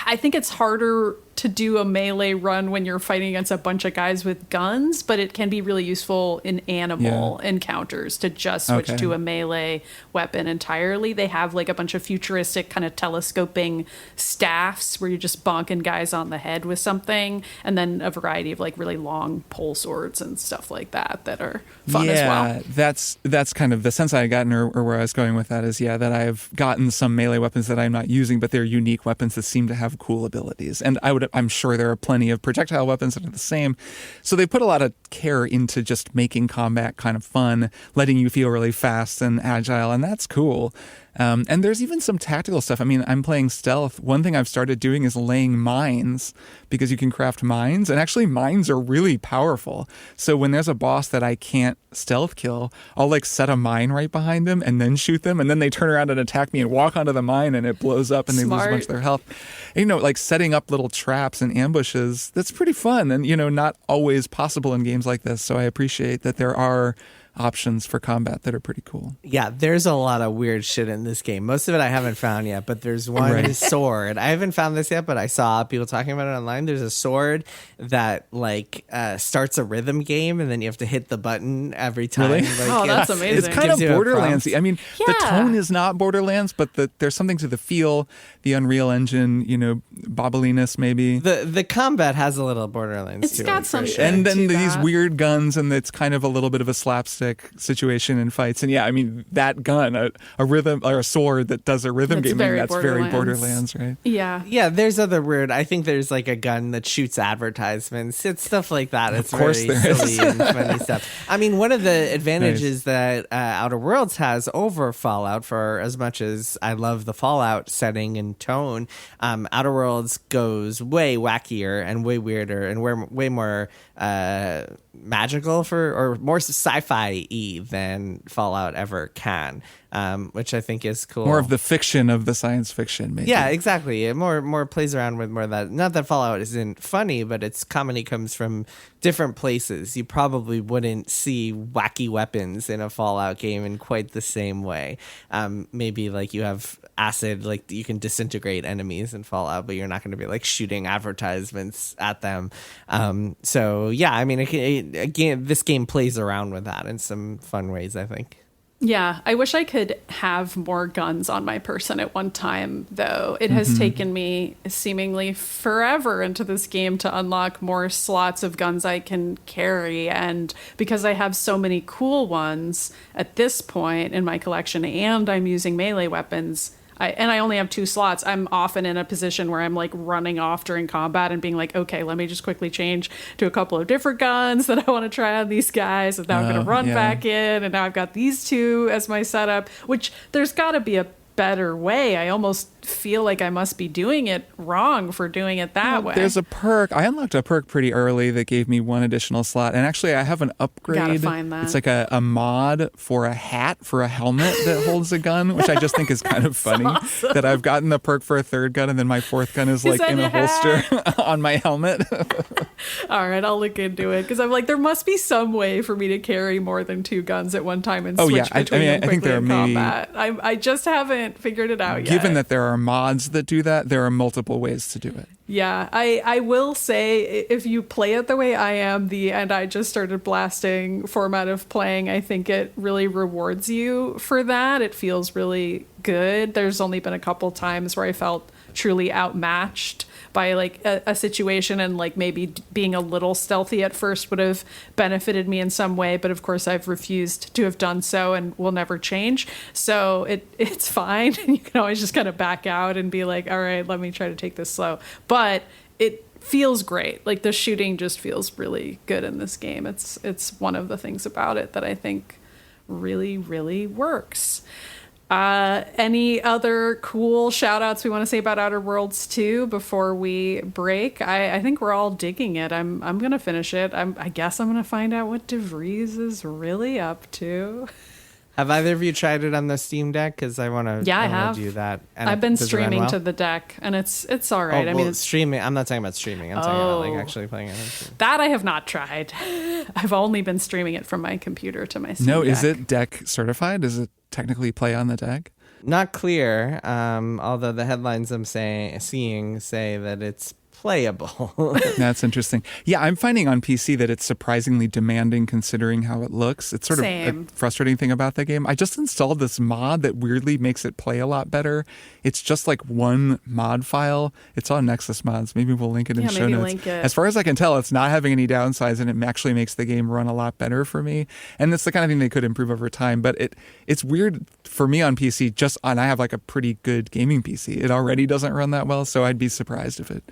I think it's harder to do a melee run when you're fighting against a bunch of guys with guns, but it can be really useful in animal encounters to just switch to a melee weapon entirely. They have like a bunch of futuristic kind of telescoping staffs where you're just bonking guys on the head with something, and then a variety of like really long pole swords and stuff like that that are fun as well. Yeah, that's kind of the sense I had gotten, or where I was going with that is, that I've gotten some melee weapons that I'm not using, but they're unique weapons that seem to have cool abilities. And I'm sure there are plenty of projectile weapons that are the same. So they put a lot of care into just making combat kind of fun, letting you feel really fast and agile, and that's cool. And there's even some tactical stuff. I mean, I'm playing stealth. One thing I've started doing is laying mines, because you can craft mines, and actually mines are really powerful. So when there's a boss that I can't stealth kill, I'll like set a mine right behind them and then shoot them, and then they turn around and attack me and walk onto the mine, and it blows up and they lose a bunch of their health. And, like setting up little traps and ambushes, that's pretty fun, and not always possible in games like this. So I appreciate that there are options for combat that are pretty cool. Yeah, there's a lot of weird shit in this game. Most of it I haven't found yet, but there's one sword. I haven't found this yet, but I saw people talking about it online. There's a sword that starts a rhythm game, and then you have to hit the button every time. Really? That's amazing. It's kind of Borderlands-y. I mean, the tone is not Borderlands, but there's something to the feel, the Unreal Engine, bobbliness maybe. The combat has a little Borderlands. It's got some shit and then to these that. weird guns, and it's kind of a little bit of a slapstick situation in fights. And I mean, that gun, a rhythm or a sword that does a rhythm game, that's very Borderlands, right? Yeah. There's other weird. I think there's like a gun that shoots advertisements. It's stuff like that. It's of course very there silly is. and funny stuff. I mean, one of the advantages that Outer Worlds has over Fallout, for as much as I love the Fallout setting and tone, Outer Worlds goes way wackier and way weirder and way more magical or more sci-fi-y than Fallout ever can, which I think is cool. More of the fiction of the science fiction, maybe. Yeah, exactly. It more plays around with more of that. Not that Fallout isn't funny, but its comedy comes from different places. You probably wouldn't see wacky weapons in a Fallout game in quite the same way. Maybe like you have acid, like you can disintegrate enemies in Fallout, but you're not going to be like shooting advertisements at them. So yeah, I mean, again, this game plays around with that in some fun ways, I think. Yeah, I wish I could have more guns on my person at one time, though. It has taken me seemingly forever into this game to unlock more slots of guns I can carry. And because I have so many cool ones at this point in my collection, and I'm using melee weapons, I only have 2 slots, I'm often in a position where I'm like running off during combat and being like, okay, let me just quickly change to a couple of different guns that I want to try on these guys. And now I'm going to run back in. And now I've got these 2 as my setup, which there's got to be a better way. I almost feel like I must be doing it wrong for doing it that way. There's a perk. I unlocked a perk pretty early that gave me 1 additional slot. And actually, I have an upgrade. Gotta find that. It's like a mod for a hat, for a helmet that holds a gun, which I just think is kind of funny. Awesome. That I've gotten the perk for a 3rd gun, and then my 4th gun is like in a holster on my helmet. All right, I'll look into it, because I'm like, there must be some way for me to carry more than 2 guns at one time and switch between them quickly, I think there in combat. I just haven't figured it out yet. Given that there are mods that do that, there are multiple ways to do it. Yeah, I will say, if you play it the way I am, and I just started blasting format of playing, I think it really rewards you for that. It feels really good. There's only been a couple times where I felt truly outmatched by like a situation, and like maybe being a little stealthy at first would have benefited me in some way, but of course I've refused to have done so and will never change. So it's fine. You can always just kind of back out and be like, all right, let me try to take this slow. But it feels great. Like the shooting just feels really good in this game. It's one of the things about it that I think really, really works. Any other cool shout outs we want to say about Outer Worlds 2 before we break? I think we're all digging it. I'm going to finish it. I guess I'm going to find out what DeVries is really up to. Have either of you tried it on the Steam Deck? Because I want to. Yeah, I have. Do that. And I've been does it run streaming well? to the deck, and it's all right. Oh, I mean, well, it's streaming. I'm not talking about streaming. I'm talking about like actually playing it. that I have not tried. I've only been streaming it from my computer to my Steam No, Deck. is it deck certified? Does it technically play on the deck? Not clear. Although the headlines I'm seeing say that it's playable. That's interesting. Yeah, I'm finding on PC that it's surprisingly demanding considering how it looks. It's sort of Same. a frustrating thing about the game. I just installed this mod that weirdly makes it play a lot better. It's just like one mod file. It's on Nexus Mods. Maybe we'll link it in show maybe notes. link it. As far as I can tell, it's not having any downsides, and it actually makes the game run a lot better for me. And it's the kind of thing they could improve over time. But it's weird for me on PC, and I have like a pretty good gaming PC. It already doesn't run that well, so I'd be surprised if it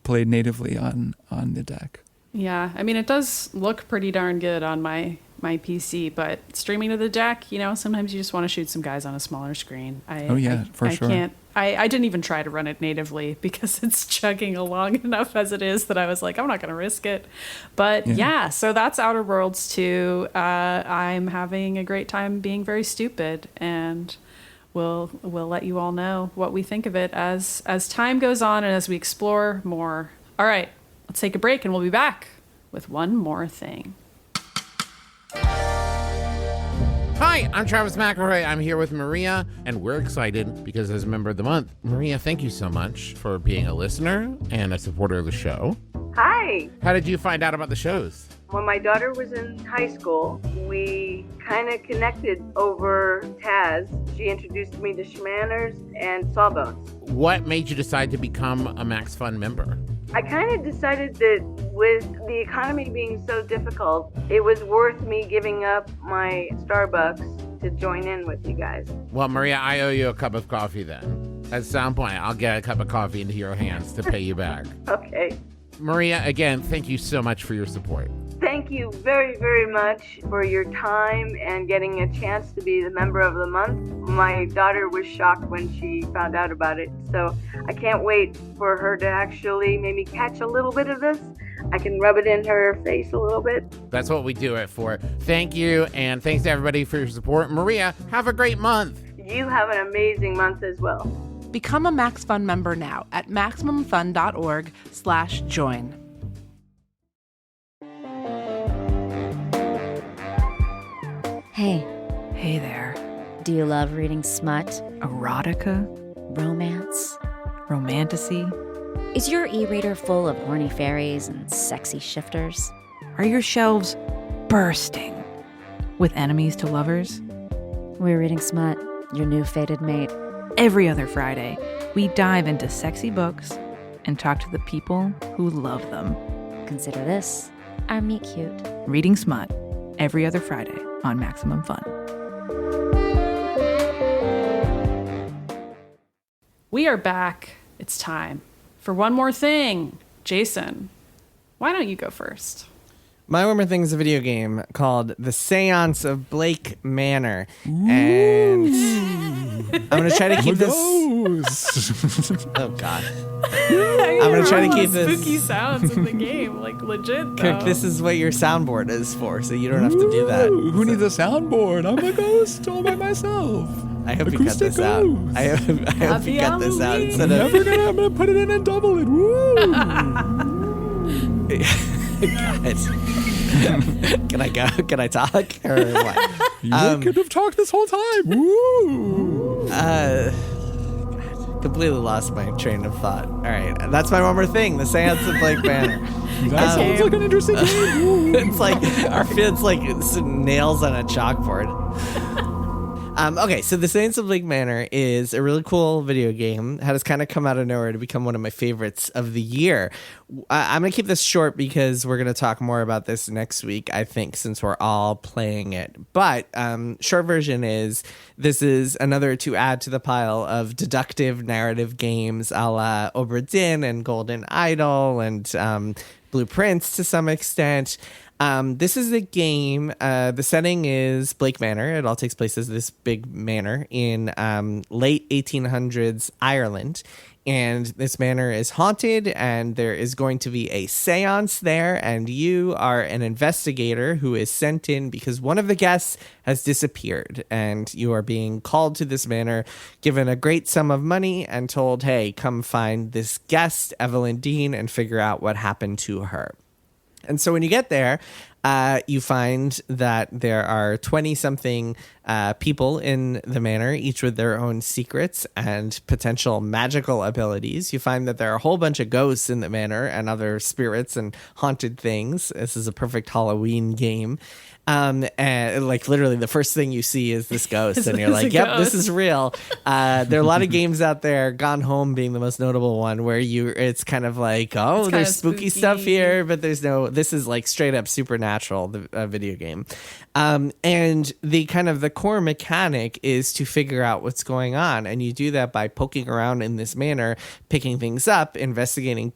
played natively on the deck. Yeah, I mean, it does look pretty darn good on my PC, but streaming to the deck, sometimes you just want to shoot some guys on a smaller screen. For sure. I didn't even try to run it natively because it's chugging along enough as it is that I was like, I'm not going to risk it. But yeah, so that's Outer Worlds 2. I'm having a great time being very stupid, and we'll let you all know what we think of it as time goes on and as we explore more. All right, let's take a break and we'll be back with one more thing. Hi, I'm Travis McElroy. I'm here with Maria, and we're excited because as a member of the month, Maria, thank you so much for being a listener and a supporter of the show. Hi. How did you find out about the shows? When my daughter was in high school, we kind of connected over Taz. She introduced me to Schmanners and Sawbones. What made you decide to become a Max Fun member? I kind of decided that with the economy being so difficult, it was worth me giving up my Starbucks to join in with you guys. Well, Maria, I owe you a cup of coffee then. At some point, I'll get a cup of coffee into your hands to pay you back. Okay. Maria, again, thank you so much for your support. Thank you very, very much for your time and getting a chance to be the member of the month. My daughter was shocked when she found out about it, so I can't wait for her to actually maybe catch a little bit of this. I can rub it in her face a little bit. That's what we do it for. Thank you, and thanks to everybody for your support. Maria, have a great month. You have an amazing month as well. Become a Max Fun member now at MaximumFun.org/join. Hey. Hey there. Do you love reading smut? Erotica? Romance? Romantasy? Is your e-reader full of horny fairies and sexy shifters? Are your shelves bursting with enemies to lovers? We're Reading Smut, your new fated mate. Every other Friday, we dive into sexy books and talk to the people who love them. Consider this our meet cute. Reading Smut, every other Friday on Maximum Fun. We are back. It's time for one more thing. Jason, why don't you go first? My one more thing is a video game called The Seance of Blake Manor. And I'm going to try to keep this... Oh, God. I'm going to try to keep this... Spooky sounds in the game, like legit, though. Kirk, this is what your soundboard is for, so you don't have to do that. Who needs a soundboard? I'm a ghost all by myself. I hope you cut this out. I hope you cut this out instead of... I'm gonna put it in and double it. Woo! God. Can I go? Can I talk? Or what? You could have talked this whole time. Woo! God, completely lost my train of thought. All right, that's my one more thing. The Seance of Blake Manor. That sounds like an interesting game. It's like some nails on a chalkboard. Okay, so The Seance of Blake Manor is a really cool video game. Has kind of come out of nowhere to become one of my favorites of the year. I'm going to keep this short because we're going to talk more about this next week, I think, since we're all playing it. But short version is this is another to add to the pile of deductive narrative games a la Obsidian and Golden Idol and Blueprints to some extent. This is a game. The setting is Blake Manor. It all takes place as this big manor in late 1800s Ireland. And this manor is haunted, and there is going to be a seance there, and you are an investigator who is sent in because one of the guests has disappeared, and you are being called to this manor, given a great sum of money, and told, hey, come find this guest, Evelyn Dean, and figure out what happened to her. And so when you get there, you find that there are 20-something people in the manor, each with their own secrets and potential magical abilities. You find that there are a whole bunch of ghosts in the manor and other spirits and haunted things. This is a perfect Halloween game. And like literally the first thing you see is this ghost and you're like, yep, this is real. There are a lot of games out there, Gone Home being the most notable one, where it's kind of like, oh, there's spooky stuff here, but this is like straight up supernatural, the video game. And the core mechanic is to figure out what's going on. And you do that by poking around in this manor, picking things up, investigating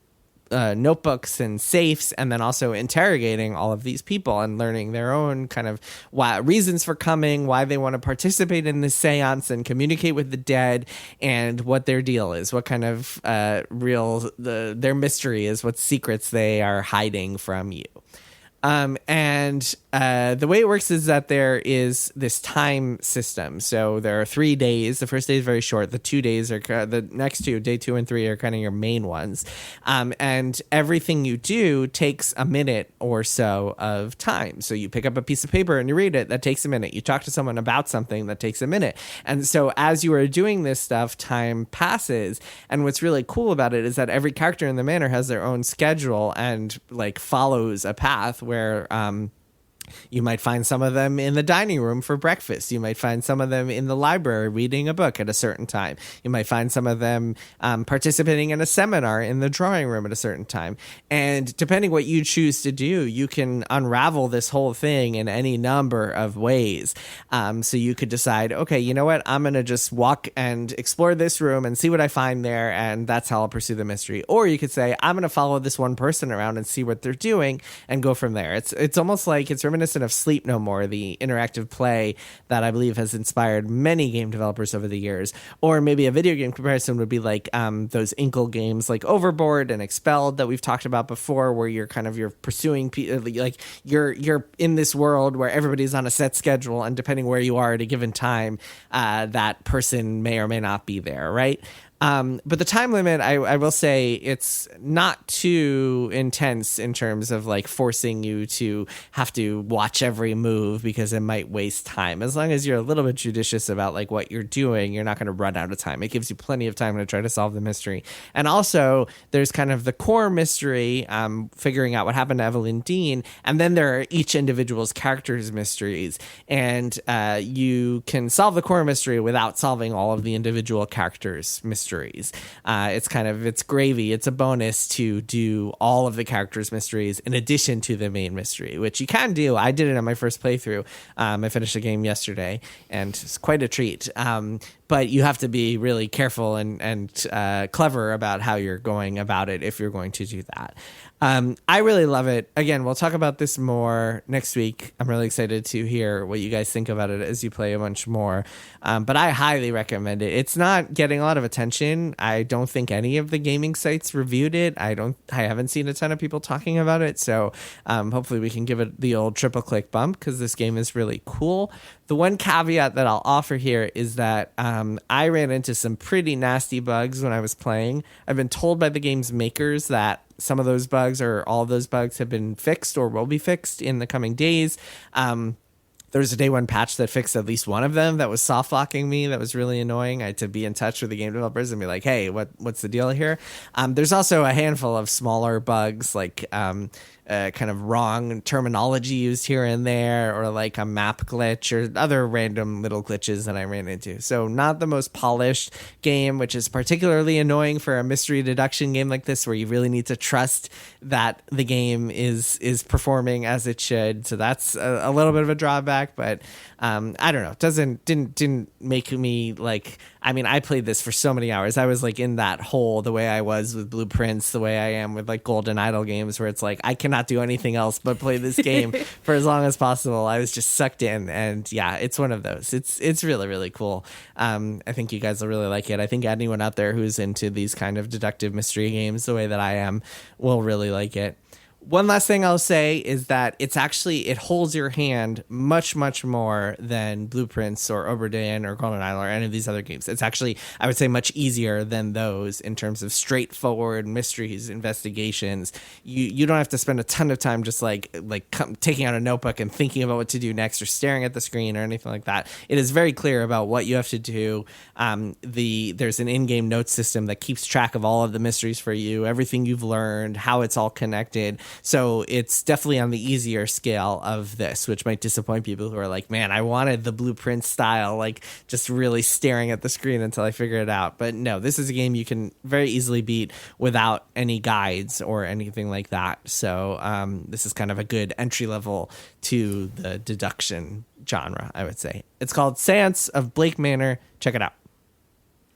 notebooks and safes, and then also interrogating all of these people and learning their own kind of reasons for coming, why they want to participate in this seance and communicate with the dead, and what their deal is, what kind of their mystery is, what secrets they are hiding from you. And the way it works is that there is this time system. So there are 3 days. The first day is very short. The 2 days are the next two, day 2 and 3, are kind of your main ones. And everything you do takes a minute or so of time. So you pick up a piece of paper and you read it. That takes a minute. You talk to someone about something. That takes a minute. And so as you are doing this stuff, time passes. And what's really cool about it is that every character in the manor has their own schedule and like follows a path where you might find some of them in the dining room for breakfast. You might find some of them in the library reading a book at a certain time. You might find some of them participating in a seminar in the drawing room at a certain time. And depending what you choose to do, you can unravel this whole thing in any number of ways. So you could decide, okay, you know what? I'm going to just walk and explore this room and see what I find there, and that's how I'll pursue the mystery. Or you could say, I'm going to follow this one person around and see what they're doing and go from there. It's almost like it's reminiscent of Sleep No More, the interactive play that I believe has inspired many game developers over the years. Or maybe a video game comparison would be like those Inkle games like Overboard and Expelled that we've talked about before, where you're pursuing like you're in this world where everybody's on a set schedule, and depending where you are at a given time, that person may or may not be there, right? But the time limit, I will say, it's not too intense in terms of like forcing you to have to watch every move because it might waste time. As long as you're a little bit judicious about like what you're doing, you're not going to run out of time. It gives you plenty of time to try to solve the mystery. And also there's kind of the core mystery, figuring out what happened to Evelyn Dean. And then there are each individual's character's mysteries. And you can solve the core mystery without solving all of the individual characters' mysteries. It's gravy. It's a bonus to do all of the characters' mysteries in addition to the main mystery, which you can do. I did it on my first playthrough. I finished the game yesterday, and it's quite a treat. But you have to be really careful and clever about how you're going about it if you're going to do that. I really love it. Again, we'll talk about this more next week. I'm really excited to hear what you guys think about it as you play a bunch more. But I highly recommend it. It's not getting a lot of attention. I don't think any of the gaming sites reviewed it. I haven't seen a ton of people talking about it. So hopefully we can give it the old triple click bump, because this game is really cool. The one caveat that I'll offer here is that I ran into some pretty nasty bugs when I was playing. I've been told by the game's makers that some of those bugs or all of those bugs have been fixed or will be fixed in the coming days. There was a day one patch that fixed at least one of them that was soft locking me. That was really annoying. I had to be in touch with the game developers and be like, hey, what's the deal here? There's also a handful of smaller bugs, like kind of wrong terminology used here and there, or like a map glitch or other random little glitches that I ran into. So not the most polished game, which is particularly annoying for a mystery deduction game like this, where you really need to trust that the game is performing as it should. So that's a little bit of a drawback, but I don't know. Didn't make me like, I mean, I played this for so many hours. I was like in that hole the way I was with Blueprints, the way I am with like Golden Idol games, where it's like, I cannot not do anything else but play this game for as long as possible. I was just sucked in, and yeah, it's one of those. It's really, really cool. I think you guys will really like it. I think anyone out there who's into these kind of deductive mystery games the way that I am will really like it. One last thing I'll say is that it holds your hand much, much more than Blueprints or Obsidian or Golden Isle or any of these other games. It's actually, I would say, much easier than those in terms of straightforward mysteries, investigations. You don't have to spend a ton of time just taking out a notebook and thinking about what to do next or staring at the screen or anything like that. It is very clear about what you have to do. There's an in-game note system that keeps track of all of the mysteries for you, everything you've learned, how it's all connected. So it's definitely on the easier scale of this, which might disappoint people who are like, man, I wanted the Blueprint style, like just really staring at the screen until I figure it out. But no, this is a game you can very easily beat without any guides or anything like that. So this is kind of a good entry level to the deduction genre, I would say. It's called Seance of Blake Manor. Check it out.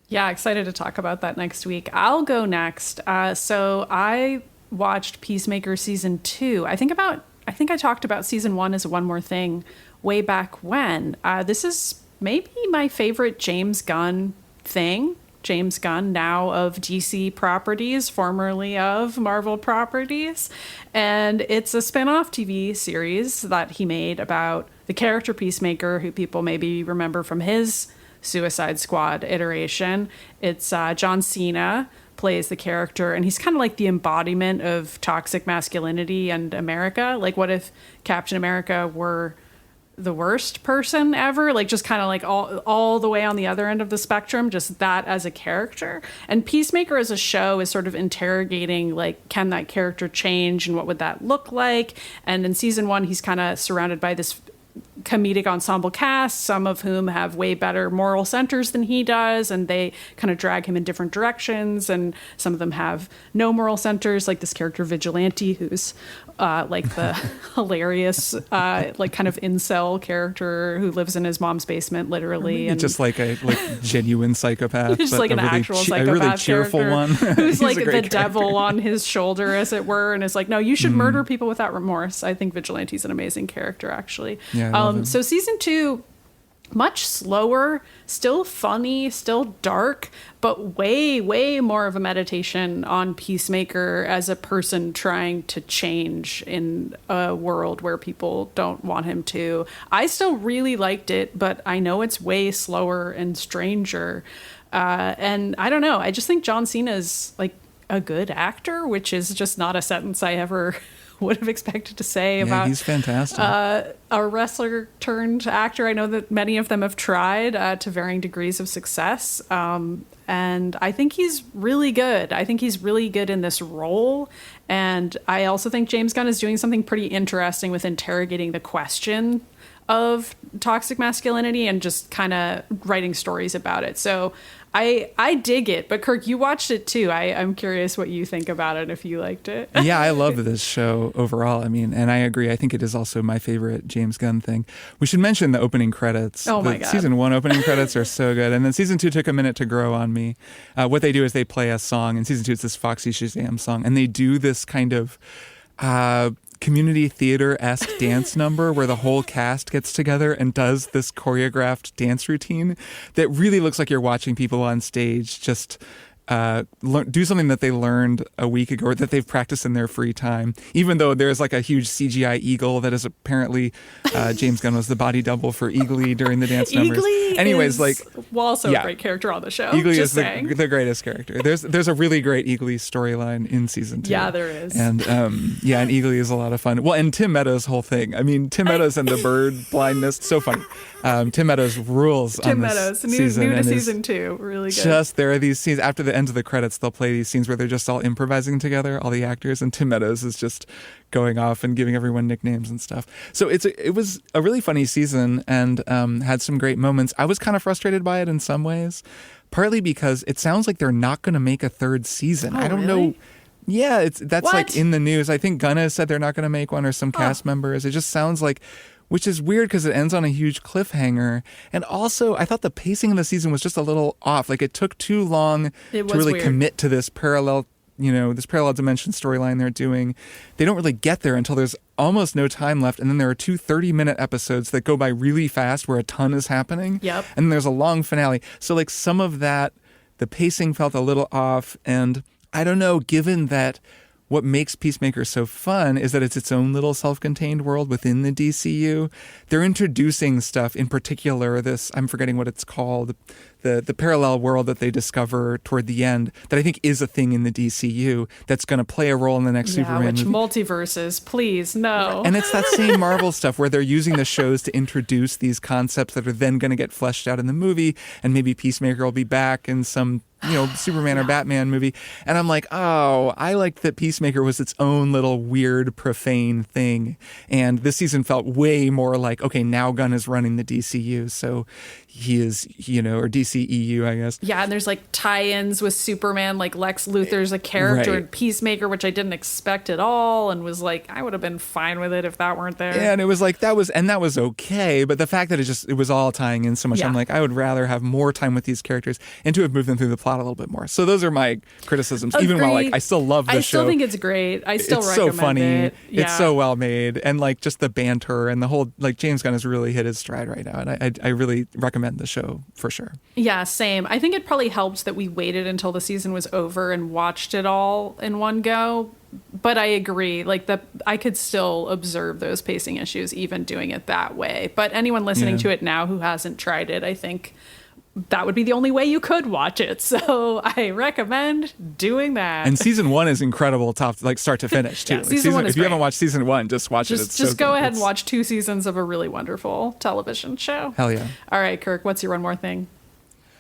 Yeah, excited to talk about that next week. I'll go next. So I watched Peacemaker season 2. I think I talked about season 1 as One More Thing way back when. This is maybe my favorite James Gunn thing. James Gunn, now of DC Properties, formerly of Marvel Properties. And it's a spin-off TV series that he made about the character Peacemaker, who people maybe remember from his Suicide Squad iteration. It's John Cena plays the character, and he's kind of like the embodiment of toxic masculinity and America. Like, what if Captain America were the worst person ever? Like, just kind of like all the way on the other end of the spectrum, just that as a character. And Peacemaker as a show is sort of interrogating, like, can that character change and what would that look like? And in season 1, he's kind of surrounded by this comedic ensemble cast, some of whom have way better moral centers than he does, and they kind of drag him in different directions, and some of them have no moral centers, like this character Vigilante, who's like the hilarious like kind of incel character who lives in his mom's basement, literally, and just like a genuine psychopath, just like an really actual psychopath, a really cheerful character one who's like the character. devil on his shoulder, as it were, and is like, no, you should murder people without remorse. I think Vigilante's an amazing character, actually. So season 2, much slower, still funny, still dark, but way, way more of a meditation on Peacemaker as a person trying to change in a world where people don't want him to. I still really liked it, but I know it's way slower and stranger. And I don't know. I just think John Cena is like a good actor, which is just not a sentence I ever would have expected to say about he's fantastic. A wrestler turned actor. I know that many of them have tried to varying degrees of success. And I think he's really good. I think he's really good in this role. And I also think James Gunn is doing something pretty interesting with interrogating the question of toxic masculinity and just kind of writing stories about it. So I dig it. But Kirk, you watched it too. I'm curious what you think about it, if you liked it. Yeah, I love this show overall. I mean, and I agree. I think it is also my favorite James Gunn thing. We should mention the opening credits. Oh my God. Season 1 opening credits are so good. And then season 2 took a minute to grow on me. What they do is they play a song. In season 2, it's this Foxy Shazam song. And they do this kind of community theater-esque dance number where the whole cast gets together and does this choreographed dance routine that really looks like you're watching people on stage just do something that they learned a week ago or that they've practiced in their free time, even though there's like a huge CGI eagle that is apparently James Gunn was the body double for Eagly during the dance numbers. Eagly Anyways, is also a great character on the show. Eagly is the greatest character. There's a really great Eagly storyline in season 2. Yeah, there is. And and Eagly is a lot of fun. Well, and Tim Meadows' whole thing. I mean, Tim Meadows and the bird blindness, so funny. Tim Meadows rules on this season. New to season 2, really good. Just there are these scenes after the end of the credits. They'll play these scenes where they're just all improvising together, all the actors, and Tim Meadows is just going off and giving everyone nicknames and stuff. So it was a really funny season and had some great moments. I was kind of frustrated by it in some ways, partly because it sounds like they're not going to make a third season. I don't know. Yeah, that's what? Like in the news. I think Gunna said they're not going to make one, or some cast members. It just sounds like, which is weird because it ends on a huge cliffhanger. And also, I thought the pacing of the season was just a little off. Like, it took too long to really commit to this parallel this parallel dimension storyline they're doing, they don't really get there until there's almost no time left. And then there are 2 30-minute episodes that go by really fast where a ton is happening. Yep. And there's a long finale. So like some of that, the pacing felt a little off. And I don't know, given that what makes Peacemaker so fun is that it's its own little self-contained world within the DCU. They're introducing stuff, in particular this, I'm forgetting what it's called, the parallel world that they discover toward the end that I think is a thing in the DCU that's going to play a role in the next Superman which movie. multiverses, please, no. And it's that same Marvel stuff where they're using the shows to introduce these concepts that are then going to get fleshed out in the movie, and maybe Peacemaker will be back in some Superman or Batman movie. And I'm like, oh, I liked that Peacemaker was its own little weird, profane thing. And this season felt way more like, okay, now Gunn is running the DCU. So he is, or DCEU, I guess. Yeah, and there's like tie-ins with Superman, like Lex Luthor's a character in Peacemaker, which I didn't expect at all, and was like, I would have been fine with it if that weren't there. Yeah, and it was like, that was okay, but the fact that it was all tying in so much, I'm like, I would rather have more time with these characters and to have moved them through the plot a little bit more. So those are my criticisms, even while I still love the show. I still think it's great. I still it's recommend so funny. it. Yeah. It's so well made, and like just the banter and the whole, like James Gunn has really hit his stride right now, and I really recommend the show for sure. Yeah, same. I think it probably helped that we waited until the season was over and watched it all in one go. But I agree, like I could still observe those pacing issues even doing it that way. But anyone listening to it now who hasn't tried it, I think that would be the only way you could watch it. So I recommend doing that. And season 1 is incredible, start to finish too. Season 1 is if you haven't watched season 1, just watch it. It's just so go good. ahead and watch 2 seasons of a really wonderful television show. Hell yeah. All right, Kirk, what's your one more thing?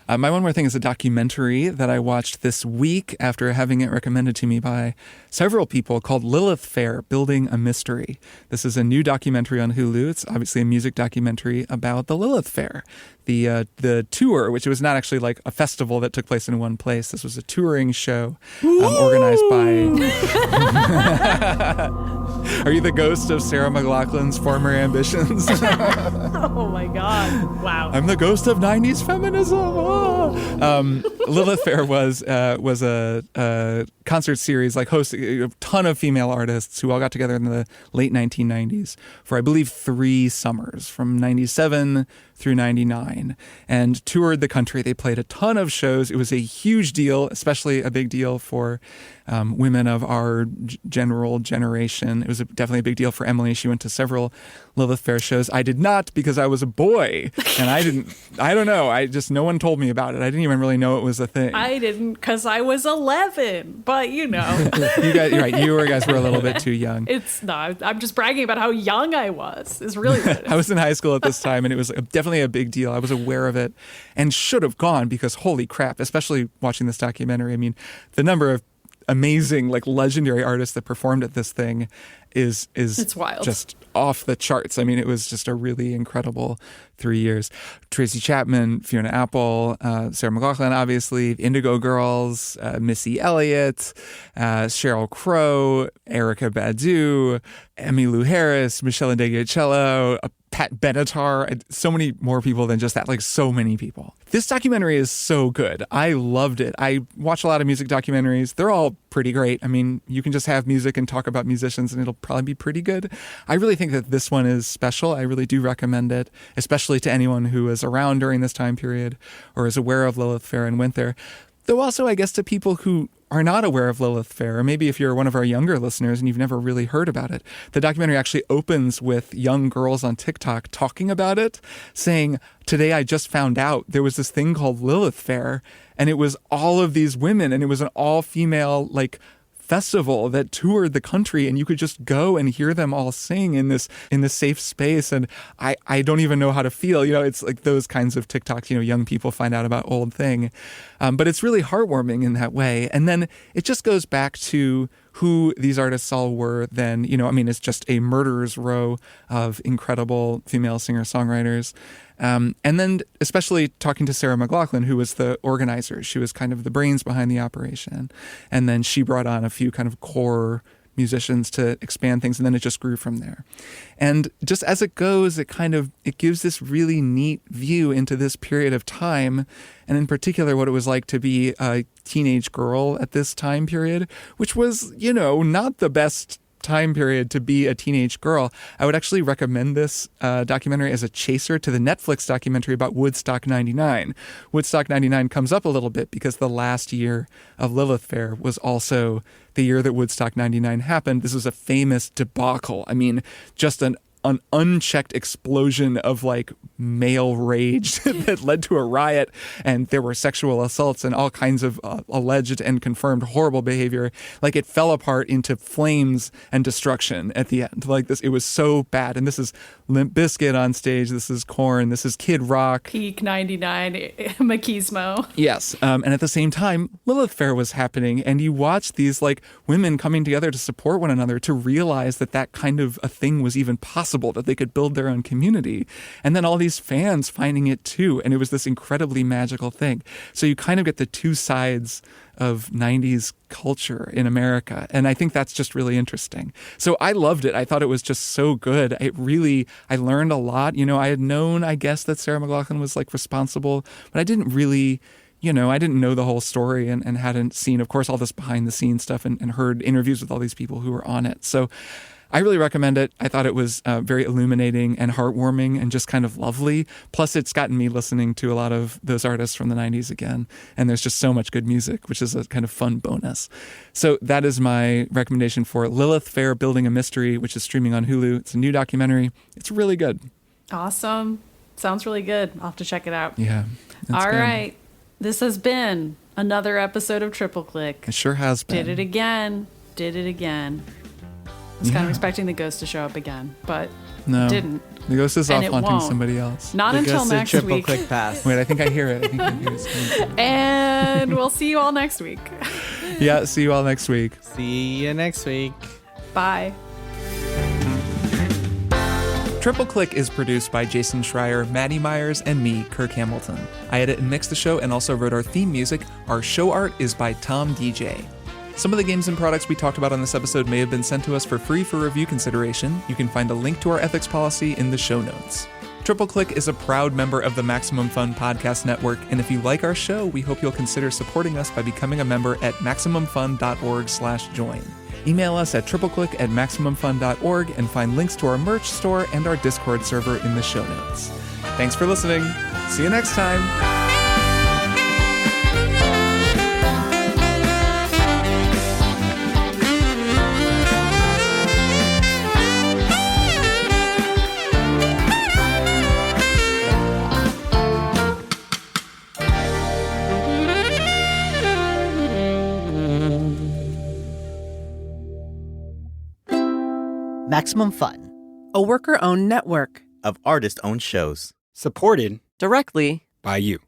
My one more thing is a documentary that I watched this week after having it recommended to me by several people called Lilith Fair, Building a Mystery. This is a new documentary on Hulu. It's obviously a music documentary about the Lilith Fair. The tour, which was not actually like a festival that took place in one place. This was a touring show organized by... Are you the ghost of Sarah McLachlan's former ambitions? Oh my God. Wow. I'm the ghost of 90s feminism. Lilith Fair was a concert series, like hosting a ton of female artists who all got together in the late 1990s for, I believe, 3 summers from 97 through 99 and toured the country. They played a ton of shows. It was a huge deal, especially a big deal for women of our general generation. It was definitely a big deal for Emily. She went to several Lilith Fair shows. I did not because I was a boy and I don't know. No one told me about it. I didn't even really know it was a thing. I didn't because I was 11, but you guys, you're right. You guys were a little bit too young. I'm just bragging about how young I was. It's really good. I was in high school at this time and it was definitely a big deal. I was aware of it and should have gone because holy crap, especially watching this documentary. I mean, the number of amazing, like legendary artists that performed at this thing is it's wild. Just off the charts. I mean, it was just a really incredible 3 years. Tracy Chapman, Fiona Apple, Sarah McLachlan, obviously, Indigo Girls, Missy Elliott, Sheryl Crow, Erykah Badu, Emmylou Harris, Michelle Ndegeocello, Pat Benatar, so many more people than just that, like so many people. This documentary is so good. I loved it. I watch a lot of music documentaries. They're all pretty great. I mean, you can just have music and talk about musicians and it'll probably be pretty good. I really think that this one is special. I really do recommend it, especially to anyone who was around during this time period or is aware of Lilith Fair and went there. Though also, I guess, to people who are not aware of Lilith Fair, or maybe if you're one of our younger listeners and you've never really heard about it, the documentary actually opens with young girls on TikTok talking about it, saying, today I just found out there was this thing called Lilith Fair, and it was all of these women, and it was an all-female, like, festival that toured the country, and you could just go and hear them all sing in this safe space. And I don't even know how to feel. It's like those kinds of TikToks, young people find out about old thing. But it's really heartwarming in that way. And then it just goes back to who these artists all were then. It's just a murderer's row of incredible female singer-songwriters. And then especially talking to Sarah McLachlan, who was the organizer. She was kind of the brains behind the operation. And then she brought on a few kind of core musicians to expand things, and then it just grew from there. And just as it goes, it gives this really neat view into this period of time, and in particular what it was like to be a teenage girl at this time period, which was, not the best time period to be a teenage girl. I would actually recommend this documentary as a chaser to the Netflix documentary about Woodstock 99. Woodstock 99 comes up a little bit because the last year of Lilith Fair was also the year that Woodstock 99 happened. This was a famous debacle. I mean, just an unchecked explosion of like male rage that led to a riot, and there were sexual assaults and all kinds of alleged and confirmed horrible behavior. Like, it fell apart into flames and destruction at the end. Like, this, it was so bad. And this is Limp Bizkit on stage. This is Korn. This is Kid Rock. Peak 99 machismo. Yes. And at the same time, Lilith Fair was happening, and you watch these like women coming together to support one another, to realize that that kind of a thing was even possible, that they could build their own community. And then all these fans finding it too. And it was this incredibly magical thing. So you kind of get the two sides of 90s culture in America. And I think that's just really interesting. So I loved it. I thought it was just so good. I learned a lot. I had known, I guess, that Sarah McLachlan was like responsible, but I didn't really, I didn't know the whole story and hadn't seen, of course, all this behind the scenes stuff and heard interviews with all these people who were on it. So I really recommend it. I thought it was very illuminating and heartwarming and just kind of lovely. Plus, it's gotten me listening to a lot of those artists from the 90s again. And there's just so much good music, which is a kind of fun bonus. So that is my recommendation for Lilith Fair, Building a Mystery, which is streaming on Hulu. It's a new documentary. It's really good. Awesome. Sounds really good. I'll have to check it out. Yeah. All right. This has been another episode of Triple Click. It sure has been. Did it again. I was kind of expecting the ghost to show up again, but no, it didn't. The ghost is And off it haunting won't. somebody else. Not The until ghost next did triple week. click pass. Wait, I think I hear it. I think it's coming. And we'll see you all next week. Yeah, see you all next week. See you next week. Bye. Triple Click is produced by Jason Schreier, Maddy Myers, and me, Kirk Hamilton. I edit and mix the show and also wrote our theme music. Our show art is by Tom DJ. Some of the games and products we talked about on this episode may have been sent to us for free for review consideration. You can find a link to our ethics policy in the show notes. Triple Click is a proud member of the Maximum Fun Podcast Network, and if you like our show, we hope you'll consider supporting us by becoming a member at MaximumFun.org/join. Email us at tripleclick@MaximumFun.org and find links to our merch store and our Discord server in the show notes. Thanks for listening. See you next time. Maximum Fun, A worker-owned network. of artist-owned shows. Supported Directly by you.